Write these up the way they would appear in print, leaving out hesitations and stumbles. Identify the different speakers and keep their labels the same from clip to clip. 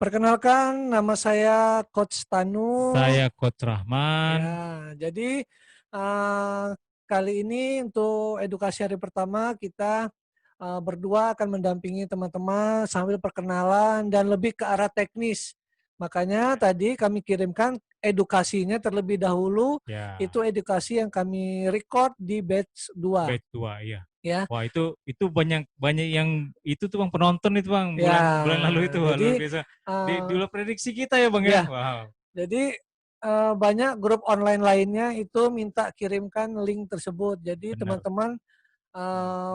Speaker 1: Perkenalkan, nama saya Coach Tanu.
Speaker 2: Saya Coach Rahman.
Speaker 1: Ya, jadi kali ini untuk edukasi hari pertama kita berdua akan mendampingi teman-teman sambil perkenalan dan lebih ke arah teknis. Makanya tadi kami kirimkan edukasinya terlebih dahulu,
Speaker 2: Ya,
Speaker 1: itu edukasi yang kami record di batch 2.
Speaker 2: batch 2 iya.
Speaker 1: Ya,
Speaker 2: Wah, itu banyak banyak yang itu tuh Bang penonton itu Bang
Speaker 1: ya.
Speaker 2: bulan bulan lalu itu. Wah, luar
Speaker 1: Jadi
Speaker 2: biasa. Di
Speaker 1: eh,
Speaker 2: luar prediksi kita ya Bang ya.
Speaker 1: ya,
Speaker 2: Wow.
Speaker 1: Jadi banyak grup online lainnya itu minta kirimkan link tersebut. Jadi
Speaker 2: Benar.
Speaker 1: teman-teman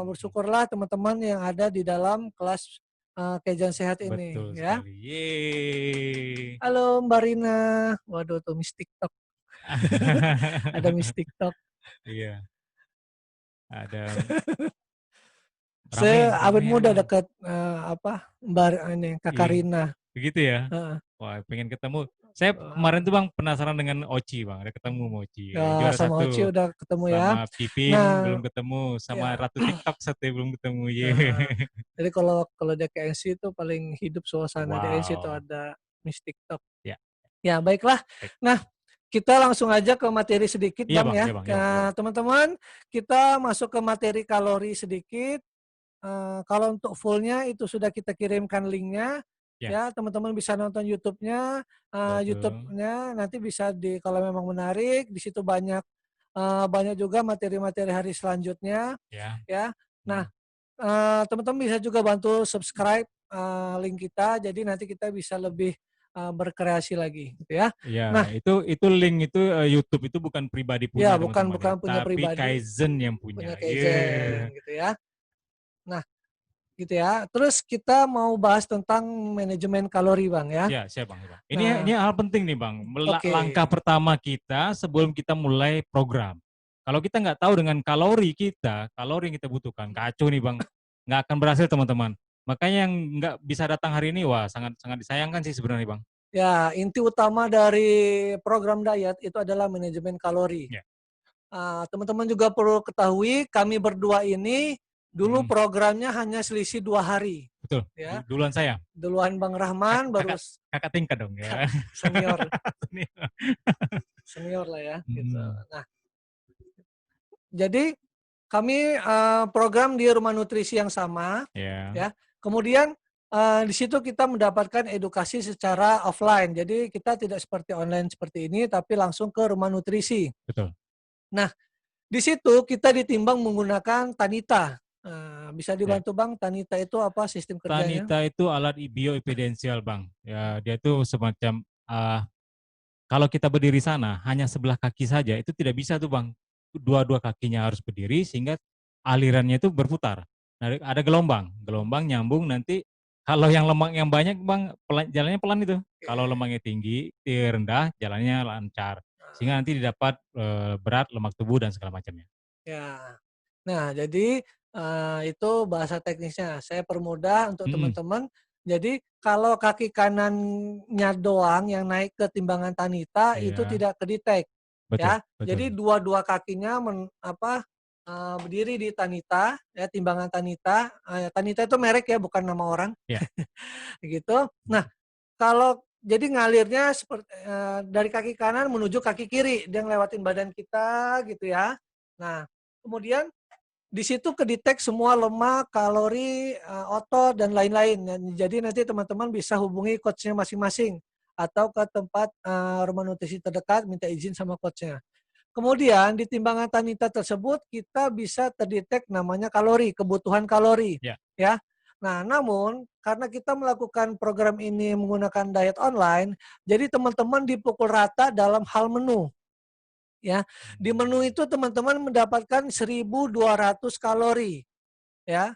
Speaker 1: bersyukurlah teman-teman yang ada di dalam kelas Kejian Sehat ini,
Speaker 2: Betul
Speaker 1: ya.
Speaker 2: sekali. Yeay.
Speaker 1: Halo Mbak Rina. Waduh tuh Miss TikTok. Ada Miss TikTok.
Speaker 2: Iya, ada
Speaker 1: Saya
Speaker 2: rame
Speaker 1: awet
Speaker 2: rame
Speaker 1: muda
Speaker 2: rame.
Speaker 1: dekat Mbak ini Kakak
Speaker 2: Iya.
Speaker 1: Rina.
Speaker 2: Begitu ya.
Speaker 1: Heeh.
Speaker 2: Wah, pengen ketemu. Saya kemarin tuh Bang penasaran dengan Oci Bang. Ada ketemu sama Oci.
Speaker 1: Ya,
Speaker 2: Juara
Speaker 1: sama Oci
Speaker 2: satu.
Speaker 1: udah ketemu ya.
Speaker 2: Sama Pipin
Speaker 1: Nah,
Speaker 2: belum ketemu, sama
Speaker 1: ya.
Speaker 2: Ratu TikTok satu belum ketemu. Ye.
Speaker 1: Nah, jadi kalau di KNC itu paling hidup suasana di KNC itu
Speaker 2: Wow.
Speaker 1: ada Miss TikTok.
Speaker 2: Ya,
Speaker 1: Ya, baiklah.
Speaker 2: baik.
Speaker 1: Nah, kita langsung aja ke materi sedikit,
Speaker 2: Iya
Speaker 1: Bang
Speaker 2: Bang,
Speaker 1: ya.
Speaker 2: iya Bang, iya Bang, iya Bang.
Speaker 1: Teman-teman, kita masuk ke materi kalori sedikit. Kalau untuk fullnya itu sudah kita kirimkan linknya.
Speaker 2: Ya,
Speaker 1: Ya, teman-teman bisa nonton YouTube-nya.
Speaker 2: betul.
Speaker 1: YouTube-nya nanti bisa kalau memang menarik, di situ banyak banyak juga materi-materi hari selanjutnya.
Speaker 2: Ya.
Speaker 1: Ya. Nah,
Speaker 2: Hmm.
Speaker 1: teman-teman bisa juga bantu subscribe link kita, jadi nanti kita bisa lebih berkreasi lagi, gitu ya. Nah,
Speaker 2: Ya, itu link itu YouTube itu bukan pribadi
Speaker 1: ya
Speaker 2: punya
Speaker 1: bukan
Speaker 2: teman-teman ya,
Speaker 1: bukan punya
Speaker 2: tapi
Speaker 1: pribadi,
Speaker 2: Kaizen yang
Speaker 1: punya
Speaker 2: punya.
Speaker 1: Kaizen,
Speaker 2: Iya.
Speaker 1: gitu ya. Nah, gitu ya. Terus kita mau bahas tentang manajemen kalori, Bang ya.
Speaker 2: Ya, siap Bang, siap Bang. Ini
Speaker 1: Nah,
Speaker 2: hal penting nih Bang.
Speaker 1: oke.
Speaker 2: Langkah pertama kita sebelum kita mulai program. Kalau kita nggak tahu dengan kalori kita, kalori yang kita butuhkan, kacau nih Bang. Nggak akan berhasil teman-teman. Makanya yang nggak bisa datang hari ini, wah sangat sangat disayangkan sih sebenarnya Bang.
Speaker 1: Ya, inti utama dari program diet itu adalah manajemen kalori.
Speaker 2: Ya.
Speaker 1: Teman-teman juga perlu ketahui, kami berdua ini dulu
Speaker 2: Hmm,
Speaker 1: programnya hanya selisih 2 hari.
Speaker 2: betul.
Speaker 1: Ya,
Speaker 2: Duluan saya.
Speaker 1: duluan Bang Rahman, baru
Speaker 2: Kakak kakak tingkat dong ya.
Speaker 1: senior, senior lah ya. Gitu.
Speaker 2: Hmm,
Speaker 1: Nah, jadi kami program di rumah nutrisi yang sama,
Speaker 2: ya,
Speaker 1: ya. Kemudian di situ kita mendapatkan edukasi secara offline. Jadi kita tidak seperti online seperti ini, tapi langsung ke rumah nutrisi.
Speaker 2: betul.
Speaker 1: Nah, di situ kita ditimbang menggunakan Tanita. Bisa
Speaker 2: Ya.
Speaker 1: dibantu Bang, Tanita itu apa sistem kerjanya?
Speaker 2: Tanita itu alat bioimpedensial Bang. Ya, dia itu semacam kalau kita berdiri sana hanya sebelah kaki saja itu tidak bisa tuh Bang. Dua-dua kakinya harus berdiri sehingga alirannya itu berputar. Nah, ada gelombang, gelombang nyambung nanti kalau yang lemak yang banyak Bang jalannya pelan itu. Kalau
Speaker 1: Oke.
Speaker 2: lemaknya tinggi, rendah jalannya lancar. Sehingga nanti didapat berat lemak tubuh dan segala macamnya.
Speaker 1: Ya. Nah, jadi itu bahasa teknisnya. Saya permudah untuk
Speaker 2: Mm-mm.
Speaker 1: teman-teman. Jadi kalau kaki kanannya doang yang naik ke timbangan Tanita itu
Speaker 2: Iya,
Speaker 1: tidak kedetek,
Speaker 2: betul,
Speaker 1: ya. Jadi
Speaker 2: betul.
Speaker 1: dua-dua kakinya berdiri di Tanita, ya timbangan Tanita. Tanita itu merek ya, bukan nama orang,
Speaker 2: Ya.
Speaker 1: gitu. Nah, kalau jadi ngalirnya seperti dari kaki kanan menuju kaki kiri, dia ngelewatin badan kita gitu ya. Nah, kemudian di situ kedetek semua lemak, kalori, otot dan lain-lain. Jadi nanti teman-teman bisa hubungi coach-nya masing-masing atau ke tempat rumah nutrisi terdekat minta izin sama coach-nya. Kemudian di timbangan Tanita tersebut kita bisa terdetek namanya kalori, kebutuhan kalori,
Speaker 2: Ya.
Speaker 1: ya. Nah, namun karena kita melakukan program ini menggunakan diet online, jadi teman-teman dipukul rata dalam hal menu, ya. Di menu
Speaker 2: Hmm.
Speaker 1: itu teman-teman mendapatkan 1.200 kalori, ya.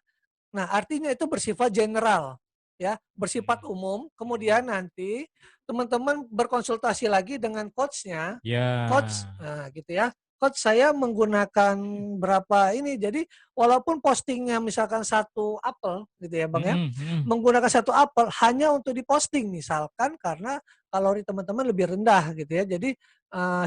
Speaker 1: Nah, artinya itu bersifat general, ya, bersifat
Speaker 2: Hmm.
Speaker 1: umum.
Speaker 2: Hmm.
Speaker 1: Kemudian nanti teman-teman berkonsultasi lagi dengan coach-nya, coach,
Speaker 2: Ya.
Speaker 1: nah gitu ya, coach saya menggunakan berapa ini. Jadi walaupun postingnya misalkan satu apel gitu ya Bang ya,
Speaker 2: Mm-mm, mm.
Speaker 1: menggunakan satu apel hanya untuk diposting misalkan karena kalori teman-teman lebih rendah gitu ya. Jadi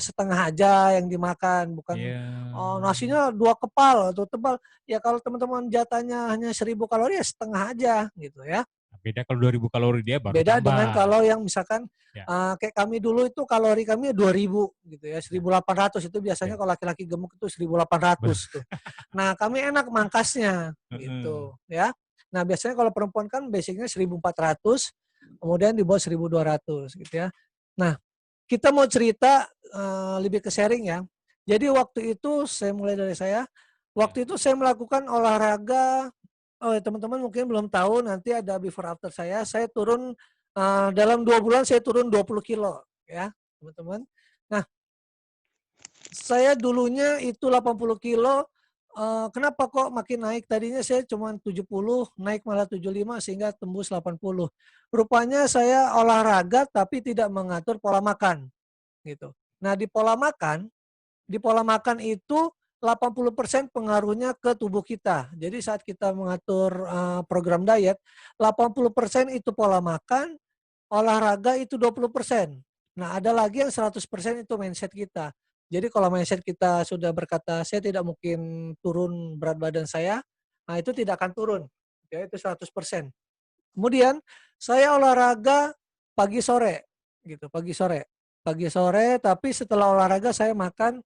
Speaker 1: setengah aja yang dimakan, bukan
Speaker 2: Iya.
Speaker 1: nasinya 2 kepal atau tebal. Ya kalau teman-teman jatahnya hanya 1.000 kalori ya setengah aja gitu ya.
Speaker 2: Beda kalau 2.000 kalori dia baru
Speaker 1: Beda
Speaker 2: tambah.
Speaker 1: dengan kalau yang misalkan
Speaker 2: Ya.
Speaker 1: kayak kami dulu itu kalori kami 2.000 gitu ya, 1.800 itu biasanya
Speaker 2: Ya.
Speaker 1: kalau laki-laki gemuk itu 1.800 tuh. Nah, kami enak mangkasnya gitu ya. Nah, biasanya kalau perempuan kan basicnya 1.400, kemudian di bawah 1.200 gitu ya. Nah, kita mau cerita lebih ke sharing ya. Jadi waktu itu saya mulai dari saya. Waktu itu saya melakukan olahraga. Oh, teman-teman mungkin belum tahu, nanti ada before after saya. Saya turun dalam 2 bulan saya turun 20 kilo ya, teman-teman. Nah, saya dulunya itu 80 kilo. Kenapa kok makin naik? Tadinya saya cuma 70, naik malah 75 sehingga tembus 80. Rupanya saya olahraga tapi tidak mengatur pola makan gitu. Nah, di pola makan itu 80% pengaruhnya ke tubuh kita. Jadi saat kita mengatur program diet, 80% itu pola makan, olahraga itu 20%. Nah, ada lagi yang 100% itu mindset kita. Jadi kalau mindset kita sudah berkata, saya tidak mungkin turun berat badan saya, nah itu tidak akan turun. Ya, itu 100%. Kemudian saya olahraga pagi sore gitu, pagi sore. Pagi sore, tapi setelah olahraga saya makan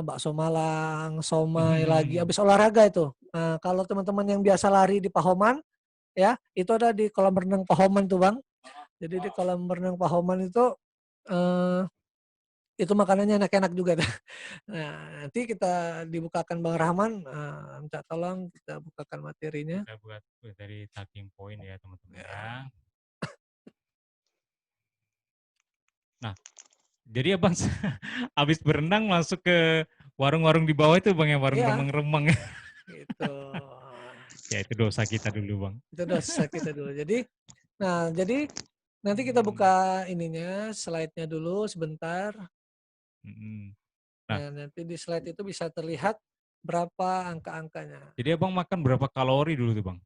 Speaker 1: bakso Malang, somai lagi, habis olahraga itu. Kalau teman-teman yang biasa lari di Pahoman, ya, itu ada di kolam renang Pahoman tuh, Bang. Jadi di kolam renang Pahoman eee, itu makanannya enak-enak juga tuh. Nah, nanti kita dibukakan Bang Rahman, minta tolong kita bukakan materinya.
Speaker 2: Kita buat dari talking point ya teman-teman
Speaker 1: Ya.
Speaker 2: ya. Nah, jadi Abang habis berenang masuk ke warung-warung di bawah itu Bang, yang warung
Speaker 1: Iya,
Speaker 2: remang-remang.
Speaker 1: gitu.
Speaker 2: Ya itu dosa kita dulu Bang.
Speaker 1: Itu dosa kita dulu. Jadi nanti kita buka ininya, slide-nya dulu sebentar.
Speaker 2: Nah,
Speaker 1: Nah, nanti di slide itu bisa terlihat berapa angka-angkanya.
Speaker 2: jadi Abang makan berapa kalori dulu tuh Bang?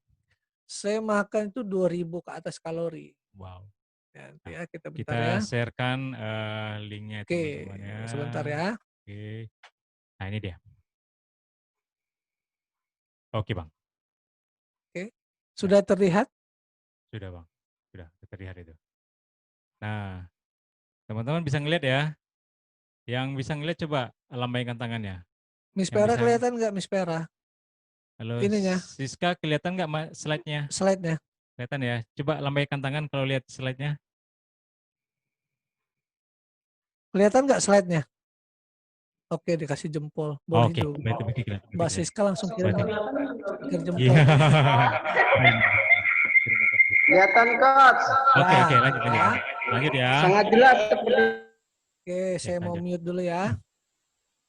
Speaker 1: Saya makan itu 2.000 ke atas kalori.
Speaker 2: Wow.
Speaker 1: Ya, nanti
Speaker 2: Nah,
Speaker 1: ya kita bentar
Speaker 2: kita
Speaker 1: ya.
Speaker 2: sharekan linknya
Speaker 1: Oke,
Speaker 2: teman-teman ya.
Speaker 1: sebentar ya.
Speaker 2: Oke. Nah ini dia. Oke Bang.
Speaker 1: Oke,
Speaker 2: Nah,
Speaker 1: sudah terlihat?
Speaker 2: sudah Bang. Sudah terlihat itu. Nah, teman-teman bisa ngeliat ya. Yang bisa ngeliat coba lambaikan tangannya.
Speaker 1: Miss
Speaker 2: Yang
Speaker 1: Vera
Speaker 2: bisa.
Speaker 1: kelihatan nggak, Miss Vera?
Speaker 2: Halo
Speaker 1: Ininya,
Speaker 2: Siska, kelihatan nggak slide-nya?
Speaker 1: slide-nya.
Speaker 2: Kelihatan ya. Coba lambaikan tangan kalau lihat slide-nya.
Speaker 1: Kelihatan nggak slide-nya? Oke, dikasih jempol. Boleh
Speaker 2: Oke,
Speaker 1: juga.
Speaker 2: berarti kelihatan.
Speaker 1: Mbak Siska langsung kirim
Speaker 2: Berarti.
Speaker 1: stiker jempol.
Speaker 2: Iya. Terima kasih.
Speaker 3: Kelihatan coach.
Speaker 2: Oke,
Speaker 1: Ya,
Speaker 2: oke, lanjut.
Speaker 1: ya.
Speaker 2: Lanjut ya.
Speaker 3: Sangat jelas seperti
Speaker 1: Oke, saya mau
Speaker 2: lanjut.
Speaker 1: mute dulu ya.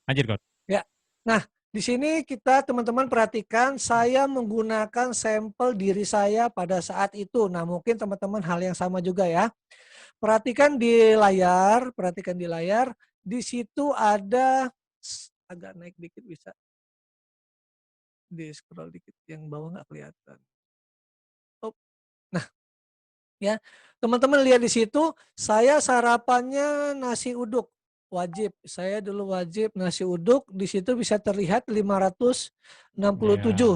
Speaker 2: Lanjut, Coach.
Speaker 1: Ya. Nah, di sini kita teman-teman perhatikan saya menggunakan sampel diri saya pada saat itu. Nah, mungkin teman-teman hal yang sama juga ya. Perhatikan di layar, di situ ada agak naik dikit bisa. Di scroll dikit yang bawah nggak kelihatan. Oh. Nah, ya. Teman-teman lihat di situ, saya sarapannya nasi uduk. Wajib, saya dulu wajib nasi uduk, di situ bisa terlihat 567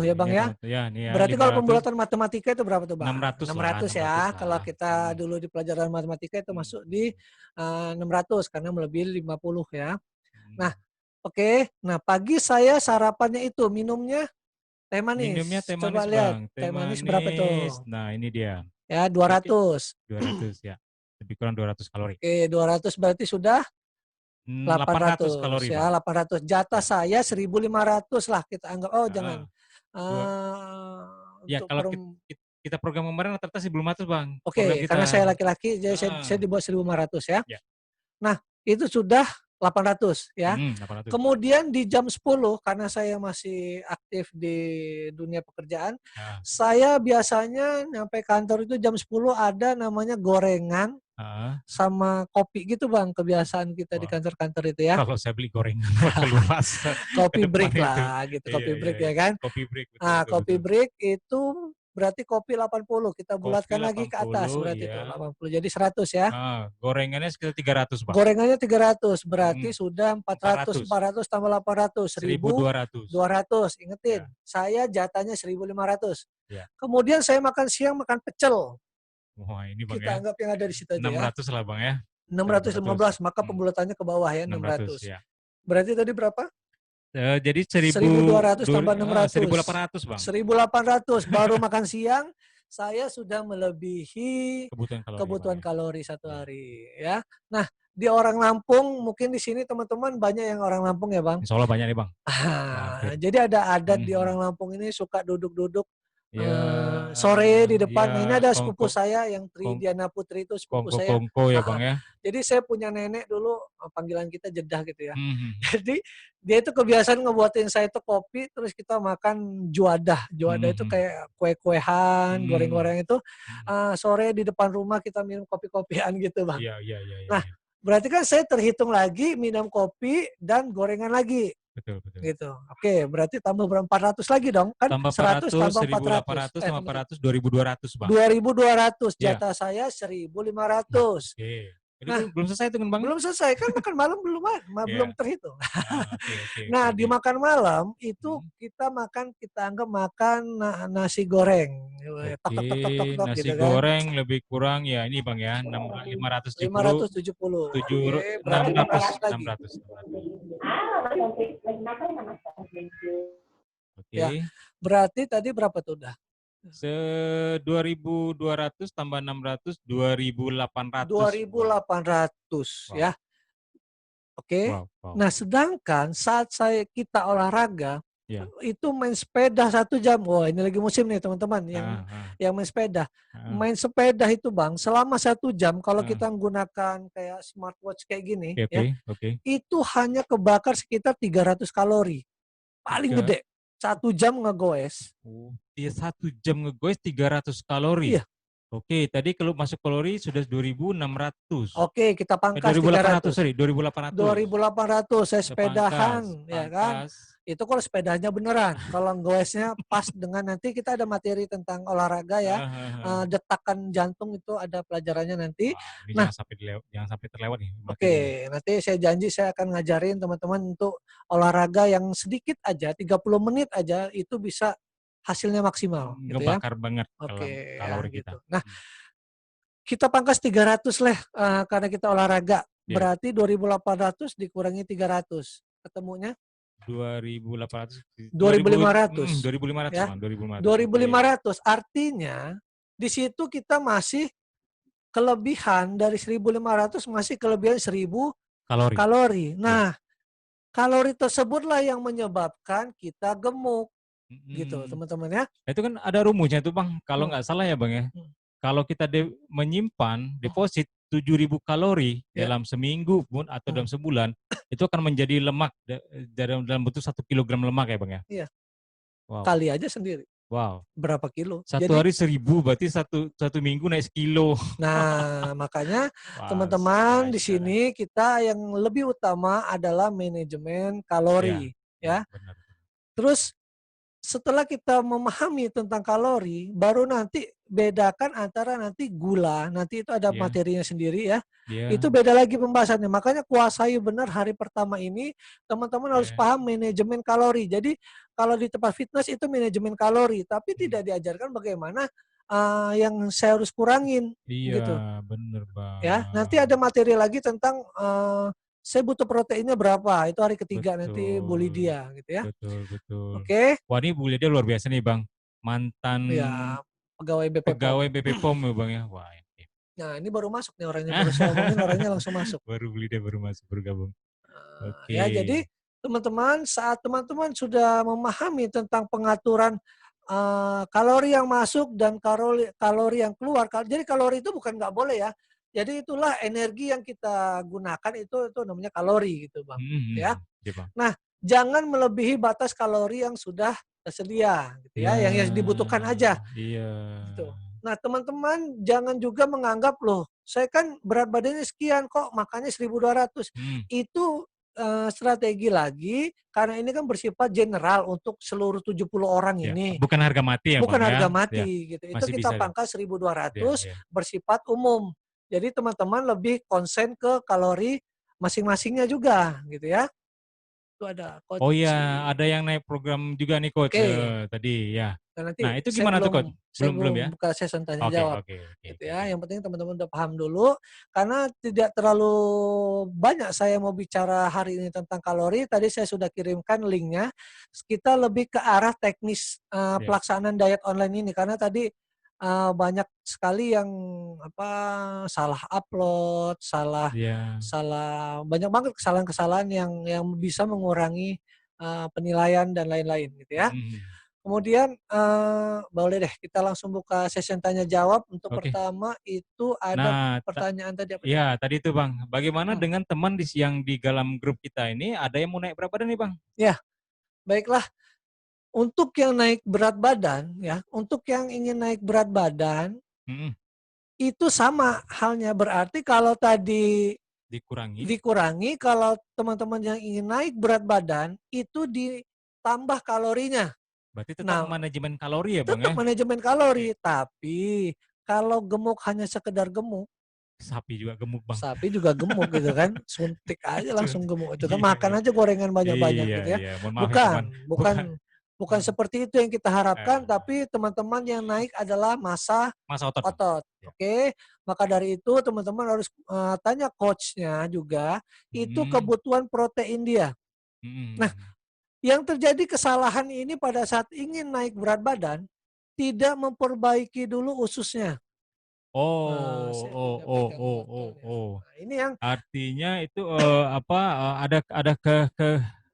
Speaker 1: ya Bang ya.
Speaker 2: Ya, nih ya,
Speaker 1: Berarti kalau
Speaker 2: 500,
Speaker 1: pembuatan matematika itu berapa tuh Bang?
Speaker 2: 600
Speaker 1: 600
Speaker 2: lah,
Speaker 1: ya.
Speaker 2: 600
Speaker 1: Kalau
Speaker 2: lah.
Speaker 1: kita dulu di pelajaran matematika itu masuk di 600 karena melebihi 50 ya. Nah, oke. Nah, pagi saya sarapannya itu minumnya teh
Speaker 2: Minumnya
Speaker 1: manis.
Speaker 2: teh
Speaker 1: Coba
Speaker 2: manis,
Speaker 1: lihat,
Speaker 2: Bang.
Speaker 1: teh manis berapa tuh?
Speaker 2: Nah, ini dia.
Speaker 1: Ya, 200.
Speaker 2: 200 ya. Lebih kurang 200 kalori.
Speaker 1: Oke, 200 berarti sudah
Speaker 2: 800
Speaker 1: 800
Speaker 2: kalori,
Speaker 1: ya,
Speaker 2: Bang.
Speaker 1: 800. Jatah saya 1.500 lah kita anggap. Oh, jangan.
Speaker 2: Ya,
Speaker 1: Untuk
Speaker 2: kalau kita program kemarin rata-rata 1.500, Bang. Program
Speaker 1: Oke,
Speaker 2: kita.
Speaker 1: karena saya laki-laki jadi saya di bawah 1.500 ya. Nah, itu sudah 800 ya.
Speaker 2: 800.
Speaker 1: Kemudian di jam 10 karena saya masih aktif di dunia pekerjaan, saya biasanya nyampe kantor itu jam 10 ada namanya gorengan sama kopi gitu Bang, kebiasaan kita di kantor-kantor itu ya.
Speaker 2: Kalau saya beli gorengan keluar
Speaker 1: Kopi
Speaker 2: ke depan
Speaker 1: break
Speaker 2: itu.
Speaker 1: lah gitu, kopi break ya kan.
Speaker 2: Kopi break, betul.
Speaker 1: Nah, kopi break itu berarti kopi 80, kita
Speaker 2: Kopi
Speaker 1: bulatkan lagi ke atas
Speaker 2: 80,
Speaker 1: berarti itu
Speaker 2: iya.
Speaker 1: 80, jadi 100 ya.
Speaker 2: Gorengannya sekitar 300, Bang.
Speaker 1: Gorengannya 300, berarti sudah 400,
Speaker 2: 400.
Speaker 1: 400 tambah 800,
Speaker 2: 1.200.
Speaker 1: 1.200. Ingetin,
Speaker 2: Ya.
Speaker 1: saya jatahnya 1.500.
Speaker 2: Ya.
Speaker 1: Kemudian saya makan siang, makan pecel.
Speaker 2: Wah, ini Bang
Speaker 1: Kita
Speaker 2: ya.
Speaker 1: anggap yang ada di situ aja ya.
Speaker 2: 600 lah Bang ya.
Speaker 1: 615, maka
Speaker 2: Hmm.
Speaker 1: pembulatannya ke bawah ya,
Speaker 2: 600
Speaker 1: 600.
Speaker 2: ya.
Speaker 1: Berarti tadi berapa?
Speaker 2: Jadi
Speaker 1: 1.200 tambah 600.
Speaker 2: 1.800 Bang.
Speaker 1: 1.800 baru makan siang, saya sudah melebihi
Speaker 2: Kebutuhan
Speaker 1: kalori
Speaker 2: kalori, Bang, ya.
Speaker 1: satu
Speaker 2: Ya.
Speaker 1: hari ya. Nah, di orang Lampung, mungkin di sini teman-teman banyak yang orang Lampung ya Bang.
Speaker 2: Insya Allah banyak nih Bang.
Speaker 1: Jadi ada adat di orang Lampung ini suka duduk-duduk
Speaker 2: Ya,
Speaker 1: sore di depan. Nah, ini
Speaker 2: ya,
Speaker 1: ada sepupu saya yang
Speaker 2: kong-
Speaker 1: Tridiana Putri, itu sepupu saya.
Speaker 2: kongko ya Bang ya.
Speaker 1: Jadi saya punya nenek dulu, panggilan kita Jedah gitu ya.
Speaker 2: Hmm.
Speaker 1: Jadi dia itu kebiasaan ngebuatin saya itu kopi, terus kita makan juadah. Juadah itu kayak kue-kuehan, goreng-goreng itu. Sore di depan rumah kita minum kopi-kopian gitu Bang.
Speaker 2: Iya.
Speaker 1: Nah, berarti kan saya terhitung lagi minum kopi dan gorengan lagi.
Speaker 2: Betul.
Speaker 1: Gitu. Oke, berarti tambah berapa? 400 lagi dong. Kan
Speaker 2: Tambah
Speaker 1: 100 tambah
Speaker 2: 1.800 sama 400, 2.200 Bang.
Speaker 1: 2.200,
Speaker 2: Ya.
Speaker 1: jatah saya 1.500.
Speaker 2: Oke. Jadi
Speaker 1: Nah,
Speaker 2: belum selesai tuh kan Bang?
Speaker 1: belum selesai, kan makan malam belum terhitung. Nah, di makan malam itu kita anggap makan nasi goreng. Tok tok tok tok tok tok
Speaker 2: Nasi
Speaker 1: gitu kan.
Speaker 2: goreng lebih kurang ya ini Bang ya, 570.
Speaker 1: 570.
Speaker 2: Oke,
Speaker 1: Berarti 600 lagi.
Speaker 2: 600.
Speaker 1: Ya,
Speaker 2: Oke.
Speaker 1: berarti tadi berapa tuh udah?
Speaker 2: 2.200 tambah 600, 2.800.
Speaker 1: 2.800 ya. Oke.
Speaker 2: Wow.
Speaker 1: Nah, sedangkan saat kita olahraga,
Speaker 2: Ya.
Speaker 1: itu main sepeda 1 jam. Wah, ini lagi musim nih teman-teman yang main sepeda. Main sepeda itu Bang, selama 1 jam kalau kita menggunakan kayak smartwatch kayak gini ya, itu hanya kebakar sekitar 300 kalori. Paling gede. 1 jam ngegoes.
Speaker 2: Iya, 1 jam ngegoes 300 kalori.
Speaker 1: Iya.
Speaker 2: Oke, tadi kalau masuk kalori sudah 2.600.
Speaker 1: Oke, kita pangkas
Speaker 2: 2.800,
Speaker 1: 300.
Speaker 2: 2.800.
Speaker 1: 2.800 saya sepedahan, ya kan?
Speaker 2: Pangkas.
Speaker 1: Itu kalau sepedanya beneran. Kalau goesnya pas dengan, nanti kita ada materi tentang olahraga ya. Detakan jantung itu ada pelajarannya nanti.
Speaker 2: Wah, ini jangan sampai terlewat nih.
Speaker 1: Oke, nanti saya janji saya akan ngajarin teman-teman untuk olahraga yang sedikit aja, 30 menit aja, itu bisa hasilnya maksimal. Gitu ya.
Speaker 2: Ngebakar banget kalori kita.
Speaker 1: Gitu. Nah, kita pangkas 300 lah karena kita olahraga. Berarti 2.800 dikurangi 300. Ketemunya?
Speaker 2: 2.800.
Speaker 1: 2.500.
Speaker 2: 2.500
Speaker 1: ya.
Speaker 2: Bang, 2.500.
Speaker 1: 2.500 artinya di situ kita masih kelebihan dari 1.500, masih kelebihan 1.000 kalori. Nah, kalori tersebutlah yang menyebabkan kita gemuk. Gitu teman-teman ya.
Speaker 2: Itu kan ada rumusnya tuh Bang, kalau nggak salah ya Bang ya. Kalau kita menyimpan deposit 7.000 kalori dalam seminggu pun atau dalam sebulan, itu akan menjadi lemak dalam bentuk 1 kilogram lemak ya Bang ya?
Speaker 1: Iya.
Speaker 2: Wow.
Speaker 1: Kali aja sendiri.
Speaker 2: Wow.
Speaker 1: Berapa kilo?
Speaker 2: Satu hari 1.000, berarti satu minggu naik sekilo.
Speaker 1: Nah, makanya teman-teman di sini kita yang lebih utama adalah manajemen kalori. Ya.
Speaker 2: Benar.
Speaker 1: Terus setelah kita memahami tentang kalori, baru nanti bedakan antara nanti gula, nanti itu ada materinya sendiri ya. Itu beda lagi pembahasannya. Makanya kuasai benar hari pertama ini, teman-teman harus paham manajemen kalori. Jadi kalau di tempat fitness itu manajemen kalori, tapi tidak diajarkan bagaimana yang saya harus kurangin.
Speaker 2: Iya,
Speaker 1: gitu.
Speaker 2: Benar Bang.
Speaker 1: Ya, nanti ada materi lagi tentang saya butuh proteinnya berapa, itu hari ketiga. Nanti Bu Lydia gitu ya.
Speaker 2: Betul.
Speaker 1: Oke.
Speaker 2: Wah, ini Bu Lydia luar biasa nih Bang. Mantan
Speaker 1: pegawai BP POM
Speaker 2: ya Bang ya. Wah.
Speaker 1: Nah, ini baru masuk nih orangnya, baru saya omongin orangnya langsung masuk.
Speaker 2: Baru Bu Lydia baru gabung. Oke.
Speaker 1: Ya, jadi teman-teman, saat teman-teman sudah memahami tentang pengaturan kalori yang masuk dan kalori yang keluar. Jadi kalori itu bukan nggak boleh ya. Jadi itulah energi yang kita gunakan, itu namanya kalori gitu Bang. Ya. Nah, jangan melebihi batas kalori yang sudah tersedia gitu ya, yang dibutuhkan aja.
Speaker 2: Iya.
Speaker 1: Gitu. Nah, teman-teman jangan juga menganggap, loh, saya kan berat badannya sekian kok makannya 1.200. Itu strategi lagi karena ini kan bersifat general untuk seluruh 70 orang
Speaker 2: Ya,
Speaker 1: ini.
Speaker 2: bukan harga mati ya
Speaker 1: Bukan
Speaker 2: Bang ya?
Speaker 1: harga
Speaker 2: Ya,
Speaker 1: mati gitu. Itu
Speaker 2: masih
Speaker 1: kita
Speaker 2: bisa ya.
Speaker 1: pangkas
Speaker 2: Ya,
Speaker 1: 1.200
Speaker 2: ya.
Speaker 1: bersifat umum. Jadi teman-teman lebih konsen ke kalori masing-masingnya juga gitu ya. Itu ada
Speaker 2: Oh iya,
Speaker 1: coaching.
Speaker 2: ada yang naik program juga nih coach
Speaker 1: Oke.
Speaker 2: tadi ya.
Speaker 1: Dan nanti
Speaker 2: Nah, itu gimana tuh coach?
Speaker 1: saya
Speaker 2: Belum
Speaker 1: belum
Speaker 2: ya?
Speaker 1: buka session tanya
Speaker 2: Oke,
Speaker 1: jawab
Speaker 2: oke, oke,
Speaker 1: gitu
Speaker 2: oke,
Speaker 1: ya.
Speaker 2: oke.
Speaker 1: Yang penting teman-teman udah paham dulu karena tidak terlalu banyak saya mau bicara hari ini tentang kalori. Tadi saya sudah kirimkan linknya. Kita lebih ke arah teknis
Speaker 2: Ya,
Speaker 1: pelaksanaan diet online ini karena tadi banyak sekali yang apa salah upload, salah
Speaker 2: ya.
Speaker 1: salah banyak banget kesalahan-kesalahan yang bisa mengurangi penilaian dan lain-lain gitu ya.
Speaker 2: Mhm.
Speaker 1: Kemudian, boleh deh kita langsung buka session tanya jawab. Untuk
Speaker 2: Oke.
Speaker 1: pertama itu ada
Speaker 2: Nah,
Speaker 1: pertanyaan tadi apa nih?
Speaker 2: ya tadi itu Bang, bagaimana
Speaker 1: Hmm,
Speaker 2: dengan teman yang di dalam grup kita ini ada yang mau naik berat badan nih Bang?
Speaker 1: ya baiklah untuk yang naik berat badan ya, untuk yang ingin naik berat badan,
Speaker 2: Mhm.
Speaker 1: itu sama halnya berarti kalau tadi
Speaker 2: Dikurangi,
Speaker 1: dikurangi, kalau teman-teman yang ingin naik berat badan itu ditambah kalorinya.
Speaker 2: berarti tetap
Speaker 1: Nah,
Speaker 2: manajemen kalori ya Bang
Speaker 1: tetap
Speaker 2: ya?
Speaker 1: manajemen
Speaker 2: Oke.
Speaker 1: kalori, tapi kalau gemuk hanya sekedar gemuk,
Speaker 2: Sapi juga gemuk Bang.
Speaker 1: sapi juga gemuk gitu kan, suntik aja
Speaker 2: Cuma-
Speaker 1: langsung gemuk itu kan,
Speaker 2: Iya, iya.
Speaker 1: makan aja gorengan banyak-banyak
Speaker 2: Iya,
Speaker 1: gitu ya.
Speaker 2: iya. Mohon maaf ya teman.
Speaker 1: Bukan bukan
Speaker 2: Bukan.
Speaker 1: bukan seperti itu yang kita harapkan,
Speaker 2: eh,
Speaker 1: tapi teman-teman yang naik adalah massa
Speaker 2: Masa otot Bang.
Speaker 1: otot,
Speaker 2: Ya.
Speaker 1: oke. Maka dari itu teman-teman harus, tanya coach-nya juga, itu
Speaker 2: Mhm,
Speaker 1: kebutuhan protein dia. Nah,
Speaker 2: mhm.
Speaker 1: yang terjadi kesalahan ini pada saat ingin naik berat badan, tidak memperbaiki dulu ususnya. Nah,
Speaker 2: Oh,
Speaker 1: saya
Speaker 2: oh,
Speaker 1: punya
Speaker 2: oh,
Speaker 1: pegang
Speaker 2: oh, oh,
Speaker 1: botolnya.
Speaker 2: oh.
Speaker 1: Nah, ini yang
Speaker 2: Artinya itu, apa, ada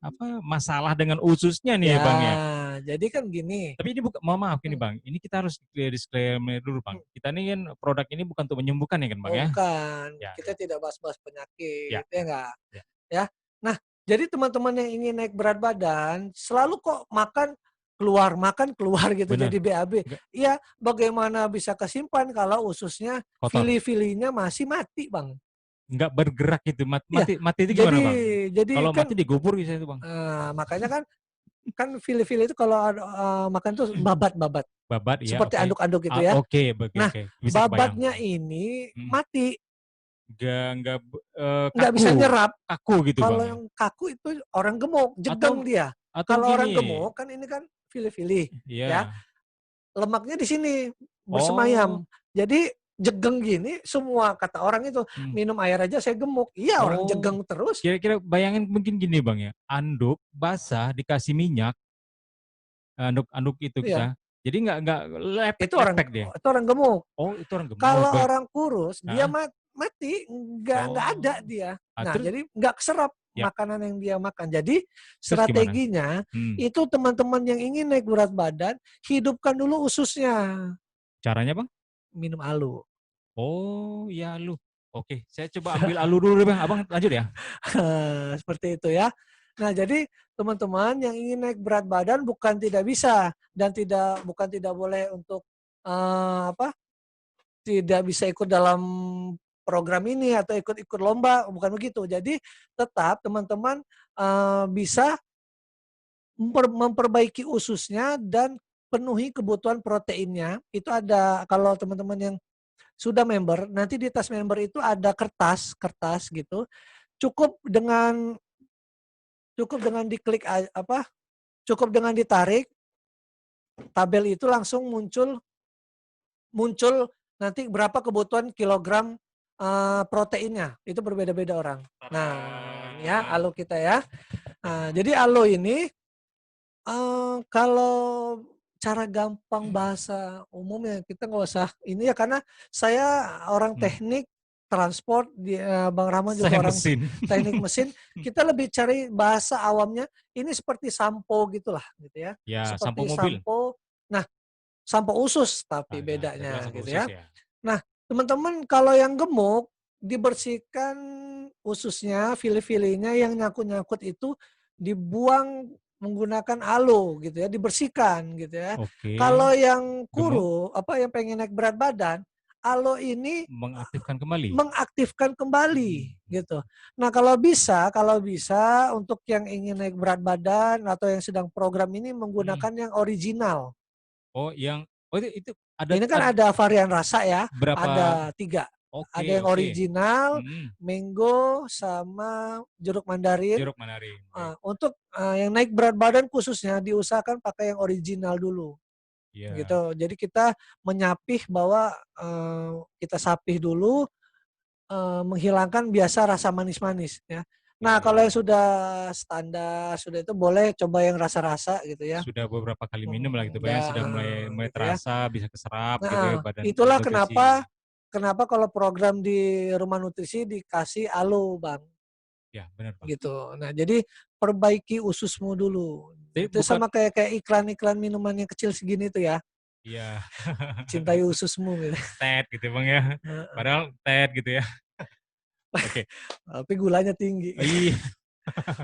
Speaker 2: apa, masalah dengan ususnya nih ya,
Speaker 1: ya,
Speaker 2: Bang, ya?
Speaker 1: jadi kan gini,
Speaker 2: Tapi ini mohon maaf ini,
Speaker 1: mhm,
Speaker 2: Bang, ini kita harus disclaimer dulu, Bang.
Speaker 1: mhm,
Speaker 2: Kita ini kan produk ini bukan untuk menyembuhkan ya kan, Bang,
Speaker 1: oh
Speaker 2: ya?
Speaker 1: bukan,
Speaker 2: Ya,
Speaker 1: kita
Speaker 2: ya,
Speaker 1: tidak bahas-bahas
Speaker 2: ya,
Speaker 1: penyakit, ya
Speaker 2: ya,
Speaker 1: enggak?
Speaker 2: ya.
Speaker 1: Ya. Nah, jadi teman-teman yang ingin naik berat badan, selalu kok makan keluar gitu
Speaker 2: Bener,
Speaker 1: jadi BAB.
Speaker 2: nggak
Speaker 1: Iya, bagaimana bisa kesimpan kalau ususnya,
Speaker 2: kotor,
Speaker 1: vili-vilinya masih mati, Bang.
Speaker 2: nggak bergerak gitu,
Speaker 1: Iya,
Speaker 2: mati mati itu
Speaker 1: jadi
Speaker 2: gimana, Bang?
Speaker 1: jadi
Speaker 2: Kalau
Speaker 1: kan,
Speaker 2: mati digubur bisa itu, Bang.
Speaker 1: makanya kan vili-vili itu kalau makan tuh babat-babat,
Speaker 2: Babat, iya,
Speaker 1: seperti
Speaker 2: oke.
Speaker 1: anduk-anduk gitu
Speaker 2: Ah,
Speaker 1: ya.
Speaker 2: oke, oke,
Speaker 1: Nah,
Speaker 2: oke, bisa kebayang.
Speaker 1: babatnya ini
Speaker 2: Mhm.
Speaker 1: mati,
Speaker 2: Nggak,
Speaker 1: nggak bisa
Speaker 2: kaku
Speaker 1: nyerap.
Speaker 2: kaku gitu, Bang,
Speaker 1: Kalau
Speaker 2: ya?
Speaker 1: yang kaku itu orang gemuk, jegang
Speaker 2: Atau
Speaker 1: dia.
Speaker 2: atau
Speaker 1: Kalau orang
Speaker 2: gini,
Speaker 1: gemuk kan ini kan vili-vili ya,
Speaker 2: iya.
Speaker 1: lemaknya di sini
Speaker 2: Oh,
Speaker 1: bersemayam. Jadi jegang gini semua kata orang itu,
Speaker 2: mmm,
Speaker 1: "Minum air aja saya gemuk." Iya, orang
Speaker 2: oh,
Speaker 1: jegang terus.
Speaker 2: kira-kira bayangin mungkin gini, Bang, ya, anduk basah dikasih minyak, anduk itu
Speaker 1: Iya,
Speaker 2: kita, jadi nggak
Speaker 1: itu orang
Speaker 2: lepek-lepek dia.
Speaker 1: itu orang gemuk.
Speaker 2: Oh, itu orang gemuk, oh,
Speaker 1: Kalau orang kurus dia
Speaker 2: heeh,
Speaker 1: mati, nggak ada
Speaker 2: oh,
Speaker 1: dia. Nah,
Speaker 2: terus
Speaker 1: jadi nggak keserap
Speaker 2: ya,
Speaker 1: makanan yang dia makan. Jadi
Speaker 2: terus gimana?
Speaker 1: strateginya
Speaker 2: Hmm,
Speaker 1: itu teman-teman yang ingin naik berat badan, hidupkan dulu ususnya,
Speaker 2: caranya, Bang?
Speaker 1: minum ALU.
Speaker 2: Oh, iya, alu. Oke, saya coba ambil alu dulu deh, Bang, Abang lanjut ya?
Speaker 1: Seperti itu ya. Nah, jadi teman-teman yang ingin naik berat badan bukan tidak bisa dan bukan tidak boleh untuk apa, tidak bisa ikut dalam program ini atau ikut-ikut lomba, bukan begitu. Jadi tetap teman-teman bisa memperbaiki ususnya dan penuhi kebutuhan proteinnya. Itu ada kalau teman-teman yang sudah member, nanti di tas member itu ada kertas kertas gitu, cukup dengan cukup dengan diklik apa, cukup dengan ditarik, tabel itu langsung muncul muncul nanti berapa kebutuhan kilogram, proteinnya, itu berbeda-beda orang. Nah, ya
Speaker 2: Tadang.
Speaker 1: alo kita ya.
Speaker 2: Ya,
Speaker 1: Jadi alo ini, kalau cara gampang bahasa umumnya kita nggak usah ini ya, karena saya orang
Speaker 2: mmm,
Speaker 1: teknik transport, Bang Rahman juga
Speaker 2: saya
Speaker 1: orang
Speaker 2: mesin.
Speaker 1: teknik mesin, kita lebih cari bahasa awamnya, ini seperti sampo gitulah, gitu ya.
Speaker 2: Ya, sampo
Speaker 1: Seperti
Speaker 2: mobil.
Speaker 1: sampo, nah sampo usus
Speaker 2: Ah,
Speaker 1: tapi
Speaker 2: ya, saya bilang
Speaker 1: bedanya
Speaker 2: sampo
Speaker 1: gitu
Speaker 2: usus
Speaker 1: ya.
Speaker 2: ya.
Speaker 1: Nah, teman-teman kalau yang gemuk, dibersihkan ususnya, vili-vilinya yang nyangkut-nyangkut itu dibuang menggunakan alo gitu ya, dibersihkan gitu ya.
Speaker 2: Oke,
Speaker 1: Kalau yang
Speaker 2: gemuk,
Speaker 1: yang pengen naik berat badan, alo ini
Speaker 2: Mengaktifkan kembali.
Speaker 1: mengaktifkan kembali gitu. Nah, kalau bisa untuk yang ingin naik berat badan atau yang sedang program ini menggunakan yang original.
Speaker 2: Oh, itu
Speaker 1: Ini kan ada varian rasa ya,
Speaker 2: berapa?
Speaker 1: ada 3.
Speaker 2: Oke,
Speaker 1: Ada yang
Speaker 2: oke.
Speaker 1: original, mango, sama jeruk mandarin.
Speaker 2: Jeruk mandarin.
Speaker 1: Untuk yang naik berat badan khususnya diusahakan pakai yang original dulu.
Speaker 2: Iya.
Speaker 1: Gitu. Jadi kita menyapih bahwa kita sapih dulu, menghilangkan biasa rasa manis-manis ya. Nah, kalau yang sudah standar, sudah itu boleh coba yang rasa-rasa gitu ya.
Speaker 2: Sudah beberapa kali minum lah gitu, Bang, ya.
Speaker 1: Ya,
Speaker 2: Sudah mulai
Speaker 1: gitu ya.
Speaker 2: terasa, bisa keserap gitu ya
Speaker 1: Nah,
Speaker 2: badan
Speaker 1: itulah
Speaker 2: nutrisi.
Speaker 1: kenapa kalau program di rumah nutrisi dikasih alo, Bang.
Speaker 2: Ya, benar, Bang.
Speaker 1: Gitu. Nah, jadi perbaiki ususmu dulu.
Speaker 2: Jadi
Speaker 1: Itu sama kayak iklan-iklan minuman yang kecil segini tuh ya.
Speaker 2: Iya.
Speaker 1: Cintai ususmu gitu.
Speaker 2: TED gitu, Bang, ya. Padahal TED gitu ya. Oke.
Speaker 1: Tapi gulanya tinggi.
Speaker 2: Iya.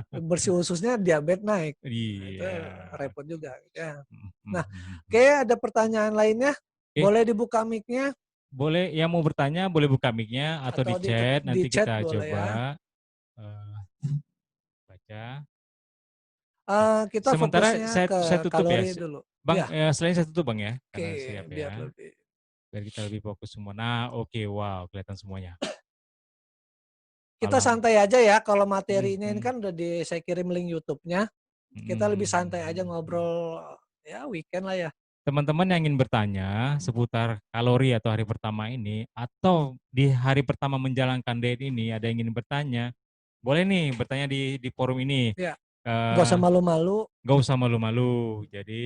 Speaker 1: Bersih ususnya diabetes naik. Nah, itu
Speaker 2: Iya.
Speaker 1: repot juga ya.
Speaker 2: Mhm,
Speaker 1: Nah,
Speaker 2: mhm.
Speaker 1: oke, ada pertanyaan lainnya?
Speaker 2: Oke.
Speaker 1: Boleh dibuka mic-nya
Speaker 2: Boleh, yang mau bertanya boleh buka mic-nya atau di chat,
Speaker 1: di
Speaker 2: nanti
Speaker 1: chat
Speaker 2: kita
Speaker 1: boleh ya.
Speaker 2: coba baca.
Speaker 1: Kita
Speaker 2: Sementara
Speaker 1: fokusnya
Speaker 2: saya
Speaker 1: ke
Speaker 2: tutup ya,
Speaker 1: kalori dulu.
Speaker 2: Bang,
Speaker 1: Ya,
Speaker 2: selain saya tutup, Bang, ya,
Speaker 1: oke,
Speaker 2: karena siap
Speaker 1: biar
Speaker 2: ya,
Speaker 1: lebih.
Speaker 2: biar kita lebih fokus semua. Nah, oke, wow, kelihatan semuanya.
Speaker 1: Kita santai aja ya, kalau materinya ini
Speaker 2: Mhm,
Speaker 1: kan udah saya kirim link YouTube-nya. Kita lebih santai aja ngobrol ya weekend lah ya.
Speaker 2: Teman-teman yang ingin bertanya seputar kalori atau hari pertama ini, atau di hari pertama menjalankan diet ini ada yang ingin bertanya, boleh nih bertanya di forum ini.
Speaker 1: Ya, nggak usah malu-malu.
Speaker 2: Nggak usah malu-malu. Jadi